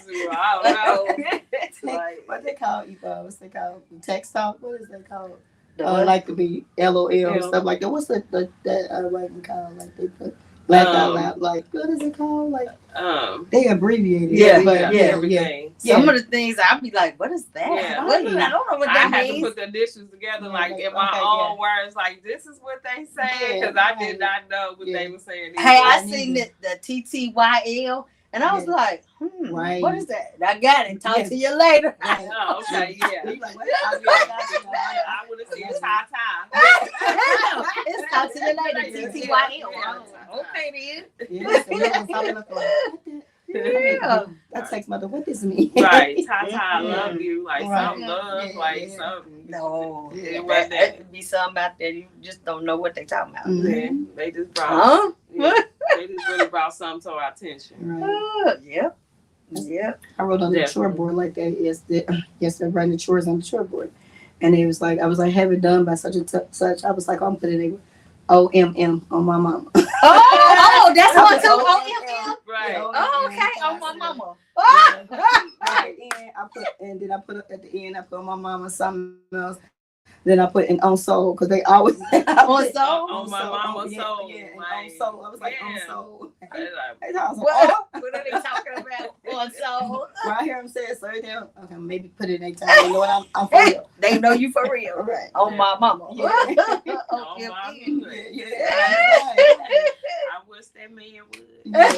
don't know. Like, what they call what's they called? Text talk? What is that called? What? Like to be LOL and stuff like that. What's that writing called? Like they put laugh out loud. Like, what is it called? Like they abbreviated. Everything. Some of the things I'd be like, what is that? Yeah. I don't know what that I means. had to put the initials together, like, in my own words. Like, this is what they say, because I did not know what they were saying. Hey, I seen the TTYL, and I was like, right. What is that? I got it. Talk to you later. Right. Oh, okay, yeah. I would have said tie. It's talk to you later. TTYL. Okay, then. Yeah. That text mother, what does it mean? Right. Tata, I love you. Like, something love, like, something. No. It wasn't that. It'd be something out there you just don't know what they talking about. Yeah, they just brought they just really brought something to our attention. Right. Yep. I wrote on the chore board like that. Yes, they're writing the chores on the chore board. And it was like, I was like, have it done by such and such. I was like, I'm putting it OMM on my mama. Oh, that's one too. OMM. Right. Oh, okay. On my mama. Right. And then I put at the end, I put on my mama something else. Then I put in on soul because they always say On soul? On my mama's yeah, soul. Yeah, and Like, on soul. I was like on yeah. soul. I like, They talking What are they talking about? On soul? When I hear them say it, so they do. Okay, maybe put it in their time. They know what I'm for real. They know you for real. Right. On my mama. Yeah. on Okay, my okay. hood. Yeah. I wish that man would. Yeah.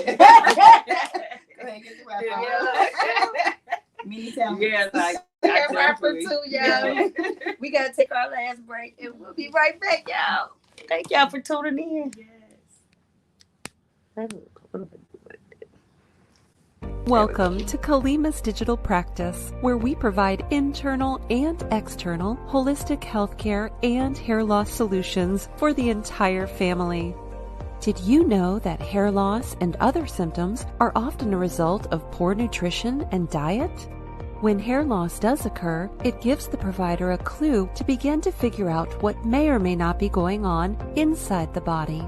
Go ahead, get the rap Yeah. Many times. Yeah, like That I rapper definitely- too, y'all. We gotta take our last break and we'll be right back, y'all. Thank y'all for tuning in. Welcome to Kalima's Digital Practice, where we provide internal and external holistic healthcare and hair loss solutions for the entire family. Did you know that hair loss and other symptoms are often a result of poor nutrition and diet? When hair loss does occur, it gives the provider a clue to begin to figure out what may or may not be going on inside the body.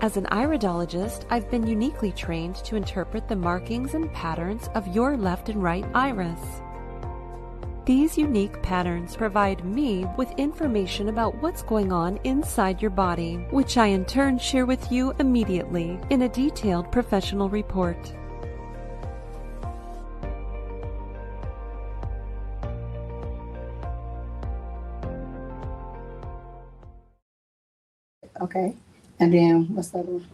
As an iridologist, I've been uniquely trained to interpret the markings and patterns of your left and right iris. These unique patterns provide me with information about what's going on inside your body, which I in turn share with you immediately in a detailed professional report. Okay. And then what's the other one?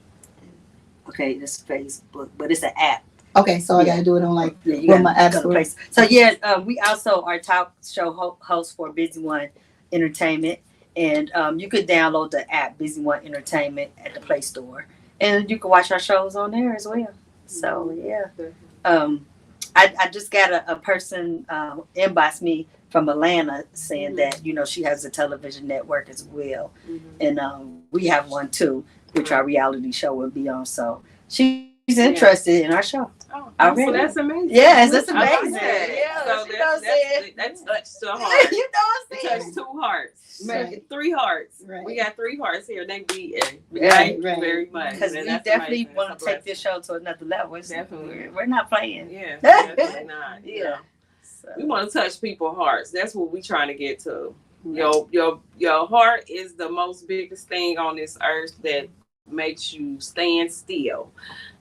Okay, this is Facebook, but it's an app. Okay, so I Yeah. gotta do it on like Yeah, you where gotta my go apps to were. place. So yeah, we also are talk show hosts for Busy One Entertainment, and you could download the app Busy One Entertainment at the Play Store, and you can watch our shows on there as well. So yeah, I just got a person inbox me from Atlanta saying that she has a television network as well, and we have one too, which our reality show will be on. So she's interested in our show. Oh, Already. so that's amazing. Yes, that's I like amazing. that. Yeah, so she knows it. that touched the heart. You know what It I'm saying? touched 2 hearts. Right. 3 hearts. Right. We got 3 hearts here. They be Right, thank you right. very much. Because we And that's definitely amazing. want It's to a take this show to another level. It's- Definitely. We're not playing. blessing. Yeah, definitely not. you Yeah. know. We want to touch people's hearts. That's what we're trying to get to. Your heart is the most biggest thing on this earth that makes you stand still,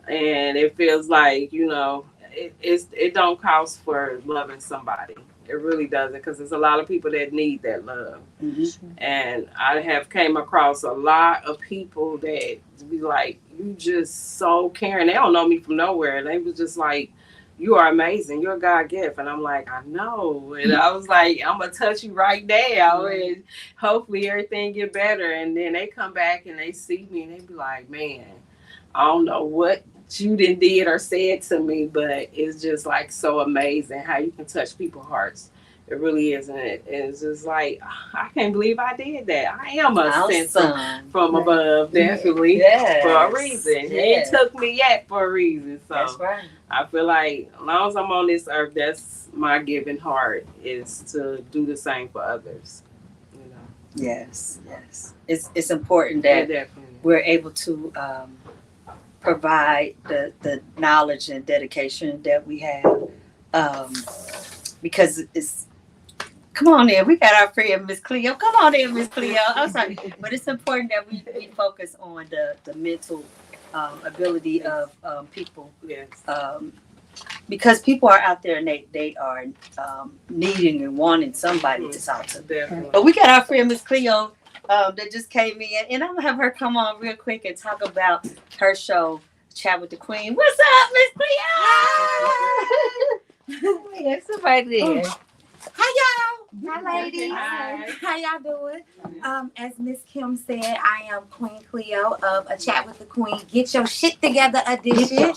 and it feels like it don't cost for loving somebody. It really doesn't, because there's a lot of people that need that love. Mm-hmm. And I have came across a lot of people that be like, you just so caring. They don't know me from nowhere. And they was just like, you are amazing. You're a God gift. And I'm like, I know. And I was like, I'm going to touch you right now. And hopefully everything get better. And then they come back and they see me and they be like, man, I don't know what you did or said to me, but it's just like so amazing how you can touch people's hearts. It really is, and it's just like, I can't believe I did that. I am a sent from above, definitely, for a reason. He ain't took me yet for a reason. So That's right. I feel like as long as I'm on this earth, that's my giving heart, is to do the same for others. Yes. It's important Yeah, that definitely. we're able to provide the knowledge and dedication that we have, because it's. Come on in. We got our friend Miss Cleo. Come on in, Miss Cleo. I'm sorry. But it's important that we focus on the mental ability of people. Yes. Because people are out there and they are needing and wanting somebody to talk to. Definitely. But we got our friend Miss Cleo that just came in, and I'm gonna have her come on real quick and talk about her show, Chat with the Queen. What's up, Miss Cleo? Yes, somebody there. Hi y'all. Hi ladies. Hi. How y'all doing? As Miss Kim said, I am Queen Cleo of A Chat with the Queen. Get your shit together edition.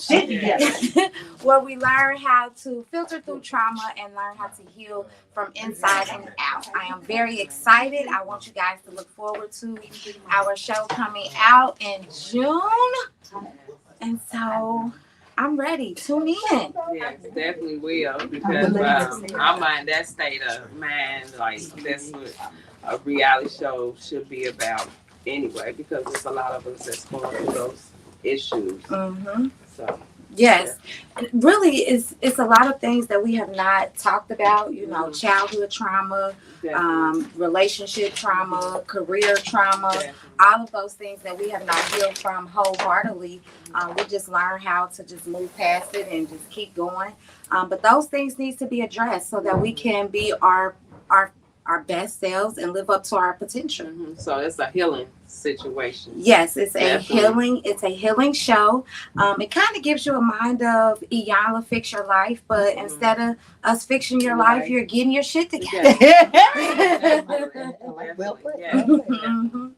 Where we learn how to filter through trauma and learn how to heal from inside and out. I am very excited. I want you guys to look forward to our show coming out in June. And so I'm ready. Tune in. Yes, definitely will, because I'm in that state of mind, like that's what a reality show should be about anyway, because there's a lot of us that's going through those issues. Mm-hmm. So Yes, really, it's a lot of things that we have not talked about. You know, childhood trauma, relationship trauma, career trauma, all of those things that we have not healed from wholeheartedly. We just learn how to just move past it and just keep going. But those things need to be addressed so that we can be our best selves and live up to our potential. So it's a healing situation. Yes, it's Definitely. a healing show. It kind of gives you a mind of Iyanla Fix Your Life, but instead of us fixing your life, you're getting your shit together. Well put. Mhm.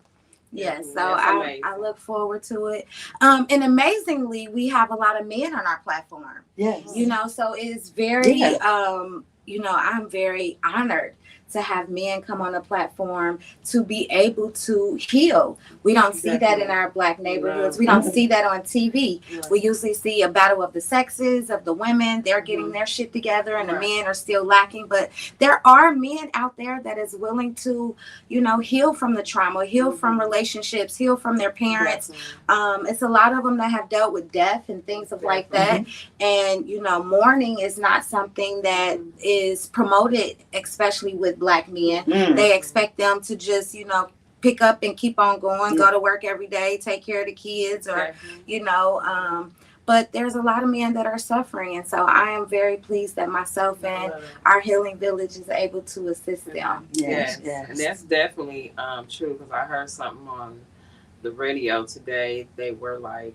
Yes, so I look forward to it. And amazingly, we have a lot of men on our platform. Yes. You know, so it's very Yeah. you know, I'm very honored to have men come on the platform to be able to heal. We don't see that in our Black neighborhoods. We don't see that on TV. We usually see a battle of the sexes, of the women. They're getting their shit together and the men are still lacking. But there are men out there that is willing to, you know, heal from the trauma, heal from relationships, heal from their parents. It's a lot of them that have dealt with death and things of like that. And, you know, mourning is not something that is promoted, especially with Black men. They expect them to just, you know, pick up and keep on going, go to work every day, take care of the kids, or, you know, but there's a lot of men that are suffering. And so I am very pleased that myself and our healing village is able to assist them. Yes. And that's definitely true, because I heard something on the radio today. They were like,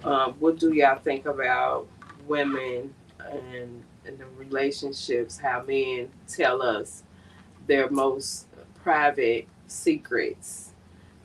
what do y'all think about women and the relationships, how men tell us their most private secrets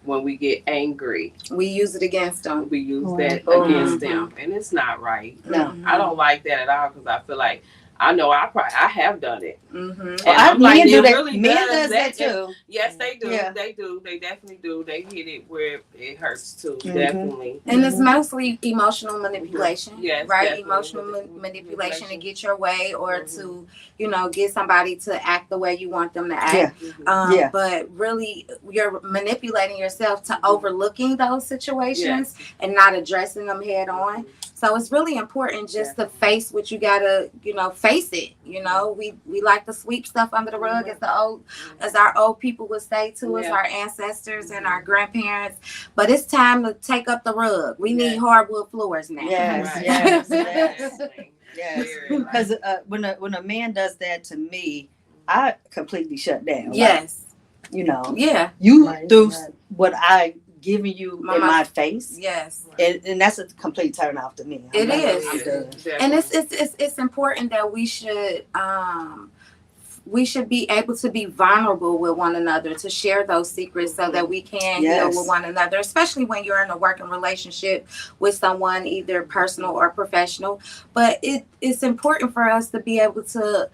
when we get angry? We use it against them. We use that against them, and it's not right. No. I don't like that at all, because I feel like I know I have done it. And I'm men like, do it that. really Men does that And- too. Yes, they do. Yeah. They do. They definitely do. They hit it where it hurts too. Definitely. And it's mostly emotional manipulation, Yes, right? definitely. Emotional manipulation to get your way, or to, you know, get somebody to act the way you want them to act. But really, you're manipulating yourself to overlooking those situations and not addressing them head on. So it's really important just to face what you gotta, you know, face it. You know, we like to sweep stuff under the rug, as our old people would say to us, our ancestors and our grandparents. But it's time to take up the rug. We need hardwood floors now. Yes. Because when a man does that to me, I completely shut down. Yes. Like, you know. Yeah. You threw what I giving you in my face. Yes. And that's a complete turn off to me. It is. I'm done. And it's important that we should be able to be vulnerable with one another, to share those secrets so that we can heal with one another, especially when you're in a working relationship with someone, either personal or professional. But it's important for us to be able to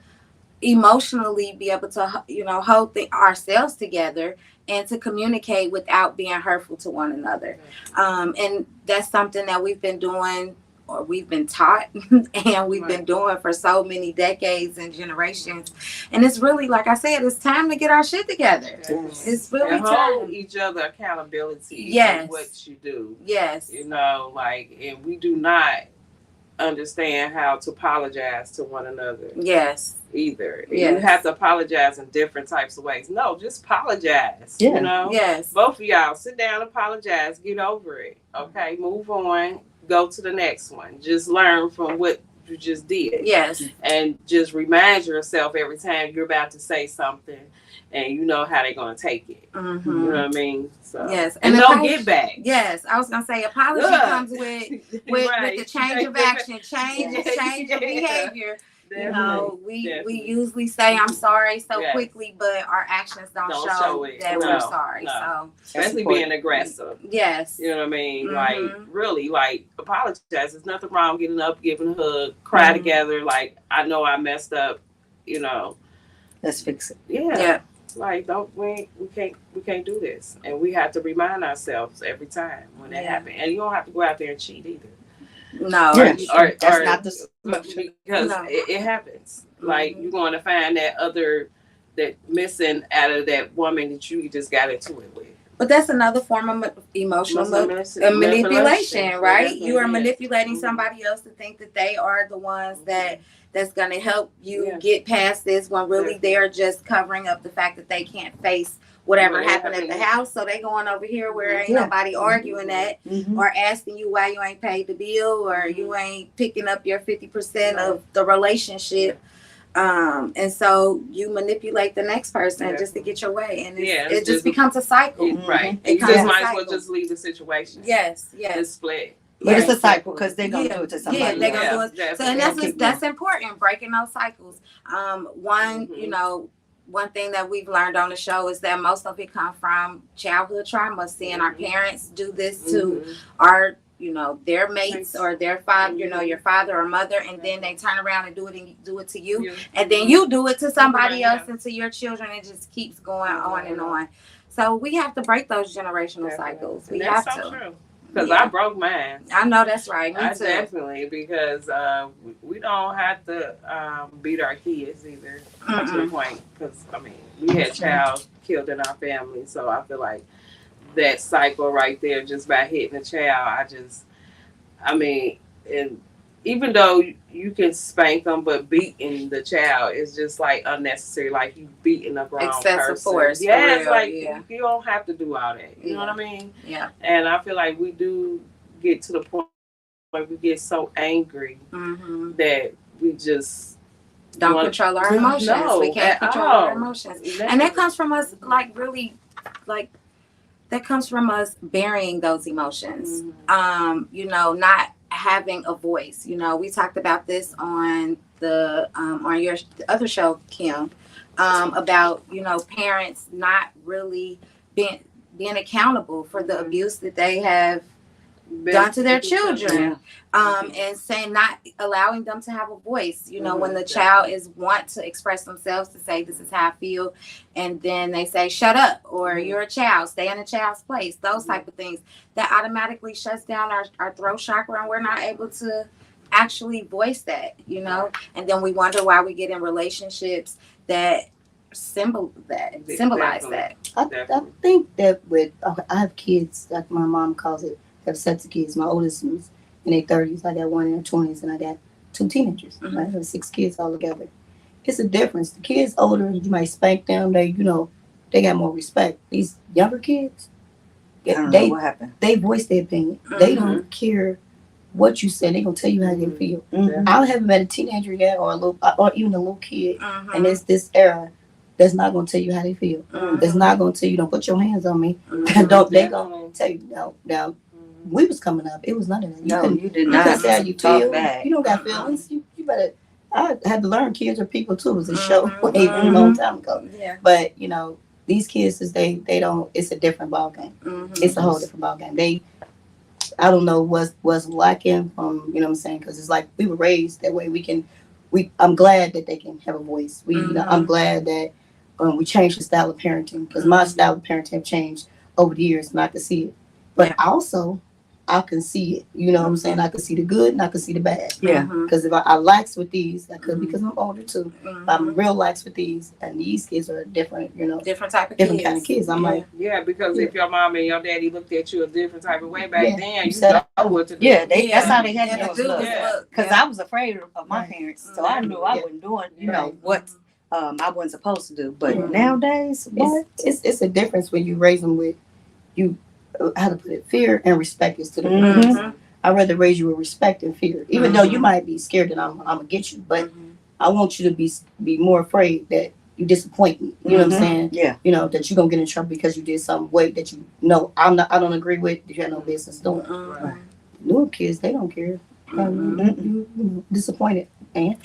emotionally be able to, you know, hold ourselves together and to communicate without being hurtful to one another. And that's something that we've been doing, or we've been taught, and we've been doing for so many decades and generations. And it's really, like I said, it's time to get our shit together. It's really and hold time. each other accountability. Yes. For what you do. Yes. You know, like, and we do not understand how to apologize to one another. Yes. Either. Yes. You have to apologize in different types of ways. No, just apologize. Yeah. You know? Yes. Both of y'all sit down, apologize, get over it. Okay, move on, go to the next one. Just learn from what you just did. Yes. And just remind yourself every time you're about to say something, and you know how they're gonna take it. Mm-hmm. You know what I mean? So yes. And don't get back. Yes. I was gonna say apology comes with the change of action, change of behavior. You know, we usually say I'm sorry so quickly, but our actions don't show it. that we're sorry. So especially being aggressive. Yes. You know what I mean? Like, really, like, apologize. There's nothing wrong getting up, giving a hug, cry together. Like, I know I messed up, you know. Let's fix it. Yeah. Like, we can't do this. And we have to remind ourselves every time when that happens. And you don't have to go out there and cheat either. No. That's not the because it happens. Like, you're going to find that missing out of that woman that you just got into it with. But that's another form of emotional manipulation, right? You are manipulating somebody else to think that they are the ones that's going to help you get past this, when really they're just covering up the fact that they can't face whatever happened at the house. So they going over here where ain't nobody arguing that, or asking you why you ain't paid the bill, or you ain't picking up your 50% of the relationship. And so you manipulate the next person just to get your way, and it just becomes a cycle. Right. It You just might as well just leave the situation. Yes. Just split. But it's a cycle because they're gonna do it to somebody. Yeah, they're gonna do it. So, and that's Going. important, breaking those cycles. You know, one thing that we've learned on the show is that most of it comes from childhood trauma, seeing our parents do this to our, you know, their mates or their father, you know, your father or mother, and then they turn around and do it to you, and then you do it to somebody else and to your children. It just keeps going on and on. So we have to break those generational cycles. We have to. True. Because I broke mine. I know that's right. Me too. Definitely, because we don't have to beat our kids either to the point. Because I mean, we had child killed in our family, so I feel like that cycle right there, just by hitting a child, and even though you can spank them, but beating the child is just like unnecessary. Like you beating a grown excessive person. force. Yeah, it's like you don't have to do all that. You know what I mean? Yeah. And I feel like we do get to the point where we get so angry that we just don't control our emotions. No, we can't control our emotions, and that comes from us, that comes from us burying those emotions. You know, not having a voice. You know, we talked about this on the on your other show, Kim, about, you know, parents not really being accountable for the abuse that they have done to their children, and saying, not allowing them to have a voice. You know, when the child want to express themselves, to say, this is how I feel, and then they say, shut up, or you're a child, stay in a child's place, those type of things, that automatically shuts down our throat chakra, and we're not able to actually voice that, you know. And then we wonder why we get in relationships that symbolize that. I think that I have kids, like my mom calls it, have sets of kids. My oldest is in their 30s. I got one in their 20s, and I got 2 teenagers. I have 6 kids all together. It's a difference. The kids older, you might spank them. They, you know, they got more respect. These younger kids, I don't know what happened. They voice their opinion. They don't care what you say. They gonna tell you how they feel. I haven't met a teenager yet, or even a little kid, and it's this era that's not gonna tell you how they feel. That's not gonna tell you, don't put your hands on me. They gonna tell you no. We was coming up, it was none of that. You did not say how you feel. Back. You don't got feelings. You better. I had to learn kids are people too. It was a show way a long time ago. Yeah. But you know, these kids they don't. It's a different ball game. It's a whole different ball game. I don't know what's lacking from, you know what I'm saying, because it's like we were raised that way. I'm glad that they can have a voice. You know, I'm glad that we changed the style of parenting, because my style of parenting have changed over the years, and I can see it. But also, I can see it. You know what I'm saying? I can see the good and I can see the bad. Yeah. Because if I lax with these, I could, because I'm older too. I'm real lax with these, and these kids are different, you know. Different type of different kind of kids. I'm like, because if your mom and your daddy looked at you a different type of way back then, you know what to do. Yeah, that's how they had to look. Because I was afraid of my parents, so I knew I wasn't doing, you know, what I wasn't supposed to do. But nowadays, it's a difference when you raise them with you. How to put it, fear and respect is to the parents. I'd rather raise you with respect and fear, even though you might be scared that I'm gonna get you, but I want you to be more afraid that you disappoint me. You know what I'm saying? Yeah. You know that you're gonna get in trouble because you did some weight that you know I don't agree with. You have no business doing. Right. New kids, they don't care. You disappointed, and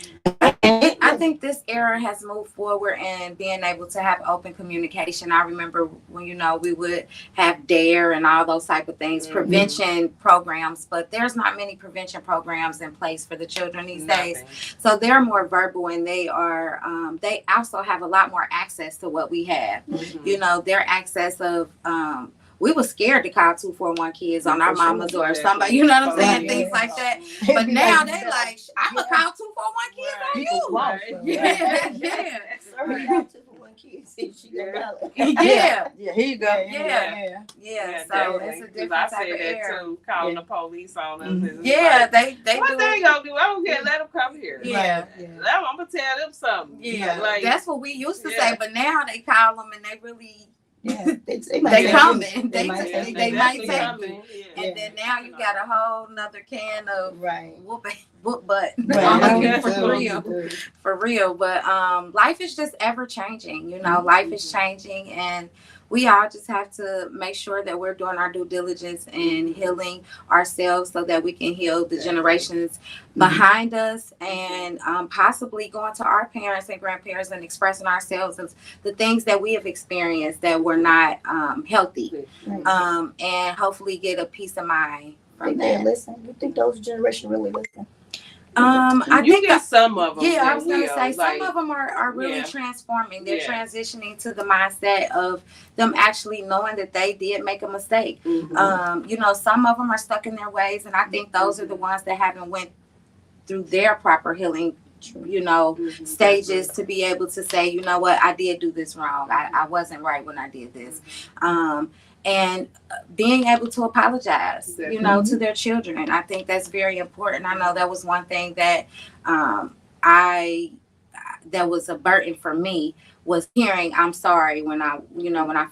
I think this era has moved forward in being able to have open communication. I remember when, you know, we would have DARE and all those type of things, prevention programs, but there's not many prevention programs in place for the children these days. So they're more verbal, and they are, they also have a lot more access to what we have. You know, their access of, we were scared to call 241 kids on our mamas or somebody, you know what I'm saying? Things like that. But now they like, I'm going to call 241 kids on you. kids. She got Yeah. Yeah, here you go. Yeah. So definitely. it's a 'Cause different I type said of that air. too, calling the police on us. It's Yeah, like, they what do they it. gonna do? I don't care. Let them come here. Yeah. I'm gonna tell them something. Yeah, like that's what we used to say, but now they call them and they really they coming. They might definitely take coming. you. And then now you got a whole nother can of whoop butt. Right. For real. But life is just ever changing. You know, life is changing, and we all just have to make sure that we're doing our due diligence and healing ourselves so that we can heal the generations behind us, and possibly going to our parents and grandparents and expressing ourselves as the things that we have experienced that were not healthy, and hopefully get a peace of mind from that. Listen, you think those generation really listen? I you think get some of them. Yeah, I was gonna will, say like, some of them are really transforming. They're Yeah. transitioning to the mindset of them actually knowing that they did make a mistake. You know, some of them are stuck in their ways, and I think those are the ones that haven't went through their proper healing, you know, stages to be able to say, you know what, I did do this wrong. I wasn't right when I did this. And being able to apologize, you know, to their children. I think that's very important. I know that was one thing that that was a burden for me, was hearing I'm sorry when I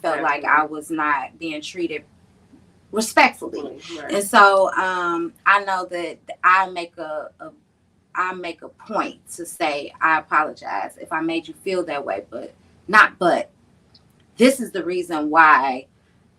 felt like I was not being treated respectfully. And so I know that I make a point to say I apologize if I made you feel that way, but this is the reason why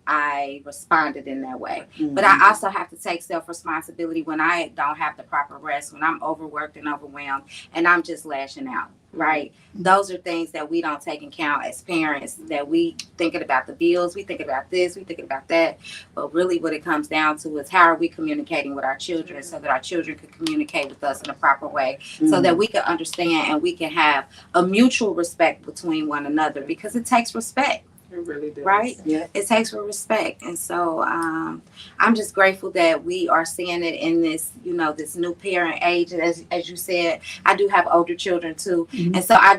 I responded in that way. But I also have to take self-responsibility when I don't have the proper rest, when I'm overworked and overwhelmed and I'm just lashing out, right? Those are things that we don't take into account as parents, that we thinking about the bills, we thinking about this, we thinking about that. But really what it comes down to is how are we communicating with our children so that our children can communicate with us in a proper way, so that we can understand and we can have a mutual respect between one another, because it takes respect. It really does. Right? Yeah. It takes for respect. And so I'm just grateful that we are seeing it in this, you know, this new parent age. As you said, I do have older children too. And so I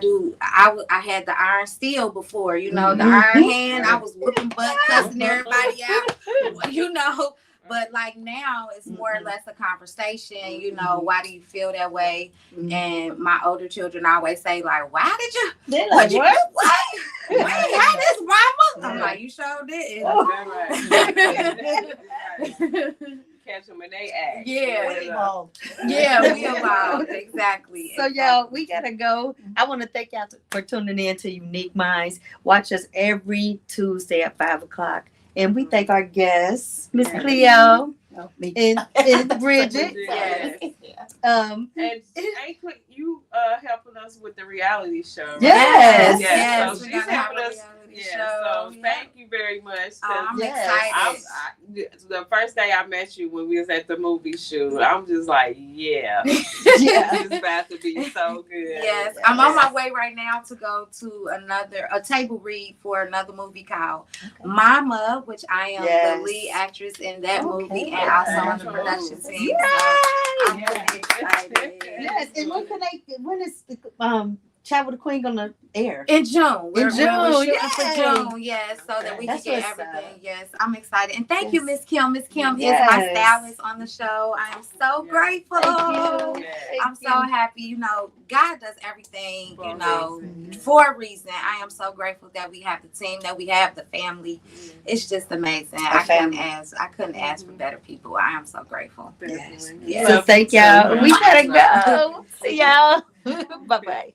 had the iron steel before, you know, the iron hand. I was whipping butt, cussing everybody out, you know. But like now it's more or less a conversation, you know, why do you feel that way? And my older children always say like, why did you? They're like, what? You had this, mama? I'm like, you sure did. Catch them in they act. Yeah. We evolved. Yeah, we evolved. Exactly. So y'all, we gotta go. I want to thank y'all for tuning in to Unique Minds. Watch us every Tuesday at 5:00. And we thank our guests, Miss Cleo and Bridget. Yes. And you helping us with the reality show. Right? Yes. So We she's gotta have helping a us. reality Yeah. show. So thank you very much. I'm excited. The first day I met you when we was at the movie shoot, I'm just like, yeah. It's about to be so good. Yes, I'm on my way right now to go to a table read for another movie called Mama, which I am the lead actress in that movie and also on the production team. So I'm really excited. Yes, and when is Chat with the Queen gonna air? In June. We're shooting for Yay. June, yes, so that we can That's get what's everything. Yes, I'm excited. And thank you, Miss Kim. Miss Kim is my stylist on the show. I am so grateful. I'm so happy. You know, God does everything, you know, for a reason. I am so grateful that we have the team, that we have the family. It's just amazing. I couldn't ask for better people. I am so grateful. Yes. So thank y'all. We gotta go. See y'all. Bye-bye.